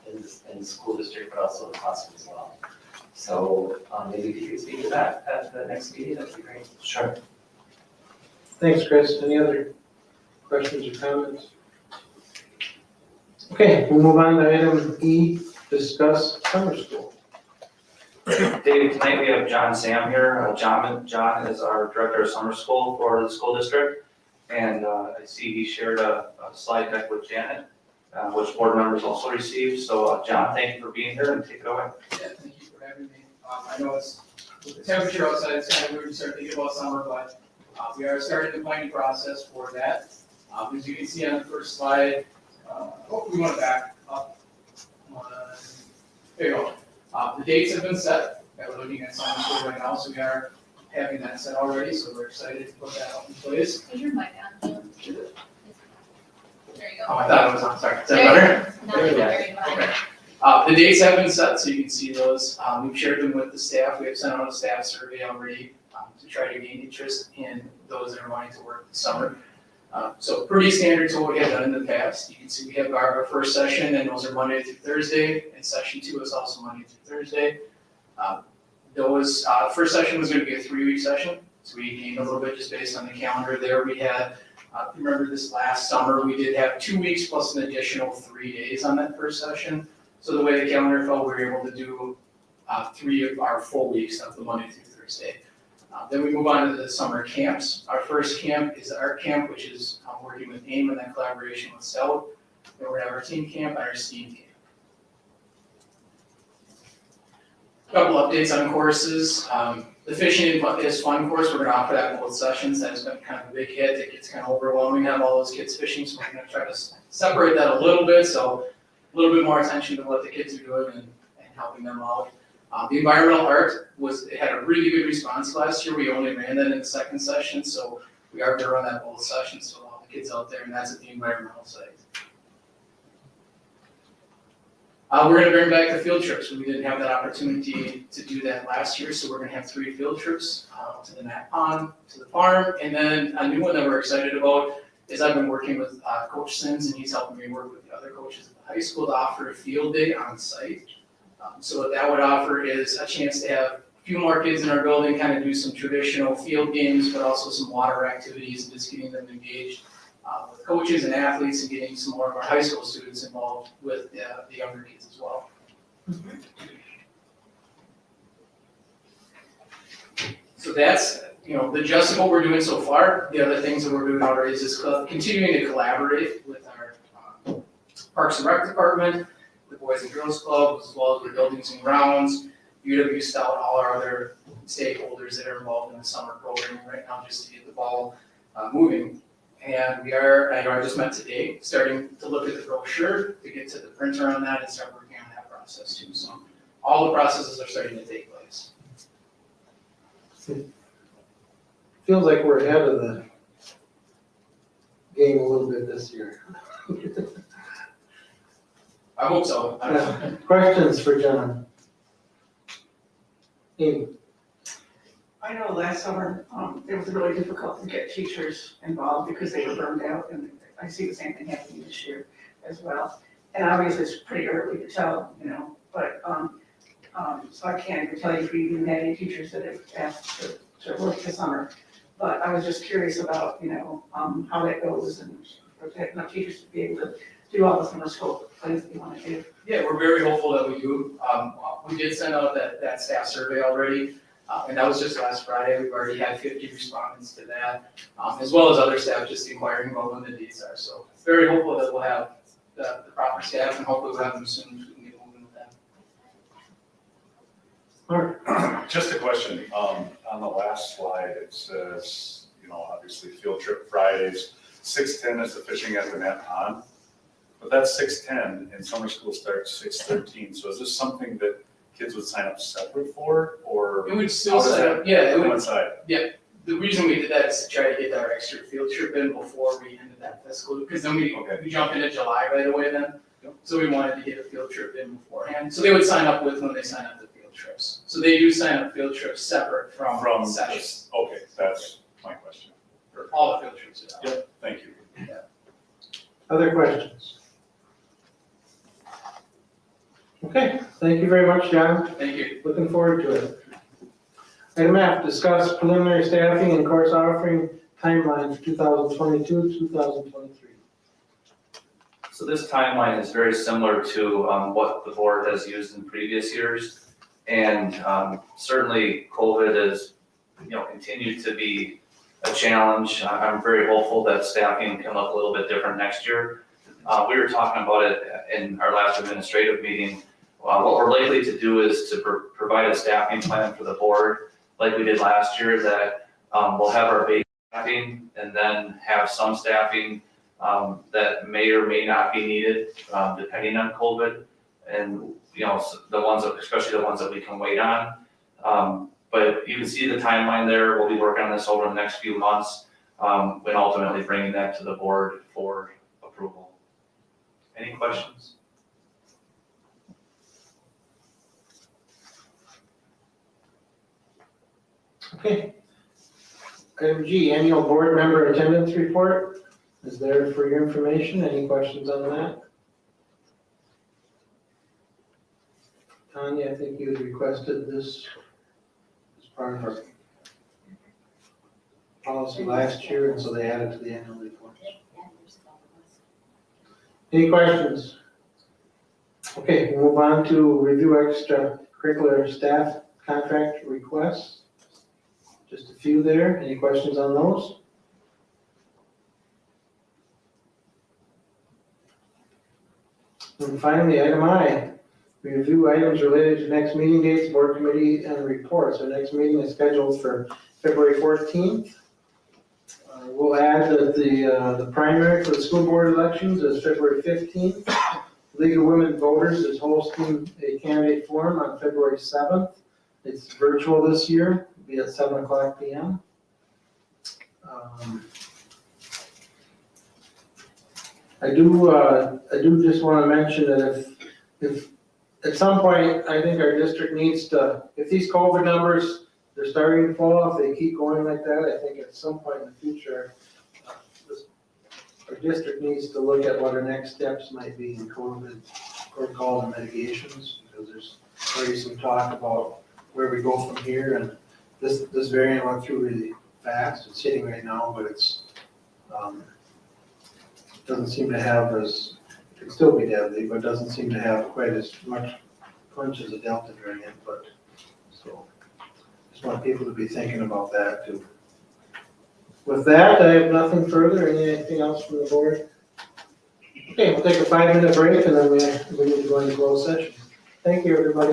in the school district, but also the classroom as well. So maybe if you could speak to that at the next meeting, that'd be great. Sure. Thanks, Chris. Any other Questions or comments? Okay, we'll move on to item E, discuss summer school. Dave, tonight we have John Sam here. John is our director of summer school for the school district. And I see he shared a slide deck with Janet, which board members also received. So John, thank you for being here and take it away. Yeah, thank you for having me. I know it's, with the temperature outside, it's kind of weird to start thinking about summer, but we are starting the planning process for that. As you can see on the first slide, we want to back up. There you go. The dates have been set, that we're looking at summer school right now, so we are having that set already, so we're excited to put that out in place. Is your mic on? There you go. Oh, I thought it was on, sorry. Is that There better? Now you can hear you fine. Okay. The dates have been set, so you can see those. We've shared them with the staff. We have sent out a staff survey already to try to gain interest in those that are wanting to work this summer. So pretty standard to what we have done in the past. You can see we have our first session, and those are Monday through Thursday, and session 2 is also Monday through Thursday. First session was gonna be a 3-week session, so we gained a little bit just based on the calendar there. We had, remember this last summer, we did have 2 weeks plus an additional 3 days on that first session. So the way the calendar fell, we were able to do 3 of our full weeks of the Monday through Thursday. Then we move on to the summer camps. Our first camp is the art camp, which is working with AIM and that collaboration with SELT. Then we're gonna have our team camp and our STEAM camp. Couple updates on courses. The fishing is fun course, we're gonna offer that in both sessions. That has been kind of a big hit. It gets kind of overwhelming to have all those kids fishing, so we're gonna try to separate that a little bit, so a little bit more attention to what the kids are doing and helping them out. The environmental art it had a really good response last year. We only ran that in the second session, so we are gonna run that both sessions for all the kids out there, and that's at the environmental site. We're gonna bring back the field trips. We didn't have that opportunity to do that last year, so we're gonna have 3 field trips to the Nat Pond, to the farm, and then a new one that we're excited about is I've been working with Coach Sims, and he's helping me work with the other coaches at the high school to offer a field day on site. So what that would offer is a chance to have a few more kids in our building, kind of do some traditional field games, but also some water activities, and just getting them engaged with coaches and athletes, and getting some more of our high school students involved with the younger kids as well. So that's, the gist of what we're doing so far. The other things that we're doing already is just continuing to collaborate with our Parks and Rec department, the Boys and Girls Club, as well as the buildings and grounds, UW Stout, all our other stakeholders that are involved in the summer program right now, just to get the ball moving. And I just met today, starting to look at the brochure, to get to the printer on that and start working on that process too. So all the processes are starting to take place. Feels like we're ahead of the game a little bit this year. I hope so. Questions for John? Amy? I know last summer, it was really difficult to get teachers involved because they were burned out, and I see the same thing happening this year as well. And obviously, it's pretty early to tell, but, so I can't even tell you if we even had any teachers that have asked to work this summer. But I was just curious about, how that goes, and if they have enough teachers to be able to do all the summer school things that you want to do. Yeah, we're very hopeful that we do. We did send out that staff survey already, and that was just last Friday. We've already had 50 respondents to that, as well as other staff just inquiring about when the dates are. So very hopeful that we'll have the proper staff, and hopefully we'll have them soon so we can get moving with that. Just a question, on the last slide, it says, obviously field trip Fridays, 6:10 is the fishing at the Nat Pond. But that's 6:10 and summer school starts 6:13, so is this something that kids would sign up separate for, or? It would still sign up, yeah, it would. Coincide? The reason we did that is to try to get our extra field trip in before we ended that fiscal, because then we jump into July right away then. So we wanted to get a field trip in beforehand, so they would sign up with when they sign up the field trips. So they do sign up field trips separate from sessions. Okay, that's my question. All the field trips are out. Yep, thank you. Other questions? Okay, thank you very much, John. Thank you. Looking forward to it. Item F, discuss preliminary staffing and course offering timeline for 2022, 2023. So this timeline is very similar to what the board has used in previous years. And certainly COVID has, continued to be a challenge. I'm very hopeful that staffing can look a little bit different next year. We were talking about it in our last administrative meeting. What we're likely to do is to provide a staffing plan for the board, like we did last year, that we'll have our base staffing and then have some staffing that may or may not be needed, depending on COVID. And, the ones that, especially the ones that we can wait on. But you can see the timeline there. We'll be working on this over the next few months, and ultimately bringing that to the board for approval. Any questions? Okay. Item G, annual board member attendance report is there for your information. Any questions on that? Tanya, I think you had requested this as part of our policy last year, and so they added to the annual report. Any questions? Okay, we'll move on to review extracurricular staff contract requests. Just a few there. Any questions on those? And finally, item I, review items related to next meeting dates, board committee, and reports. Our next meeting is scheduled for February 14th. We'll add that the primary for the school board elections is February 15th. League of Women Voters is hosting a candidate forum on February 7th. It's virtual this year, it'll be at 7:00 p.m. I do just want to mention that if at some point, I think our district needs to, if these COVID numbers, they're starting to fall off, they keep going like that, I think at some point in the future, our district needs to look at what our next steps might be in COVID protocol and mitigations, because there's already some talk about where we go from here, and this variant went through really fast. It's hitting right now, but it's doesn't seem to have as, it could still be deadly, but doesn't seem to have quite as much punch as a Delta variant, but so just want people to be thinking about that too. With that, I have nothing further. Anything else from the board? Okay, we'll take a 5-minute break and then we need to go into closed session. Thank you, everybody.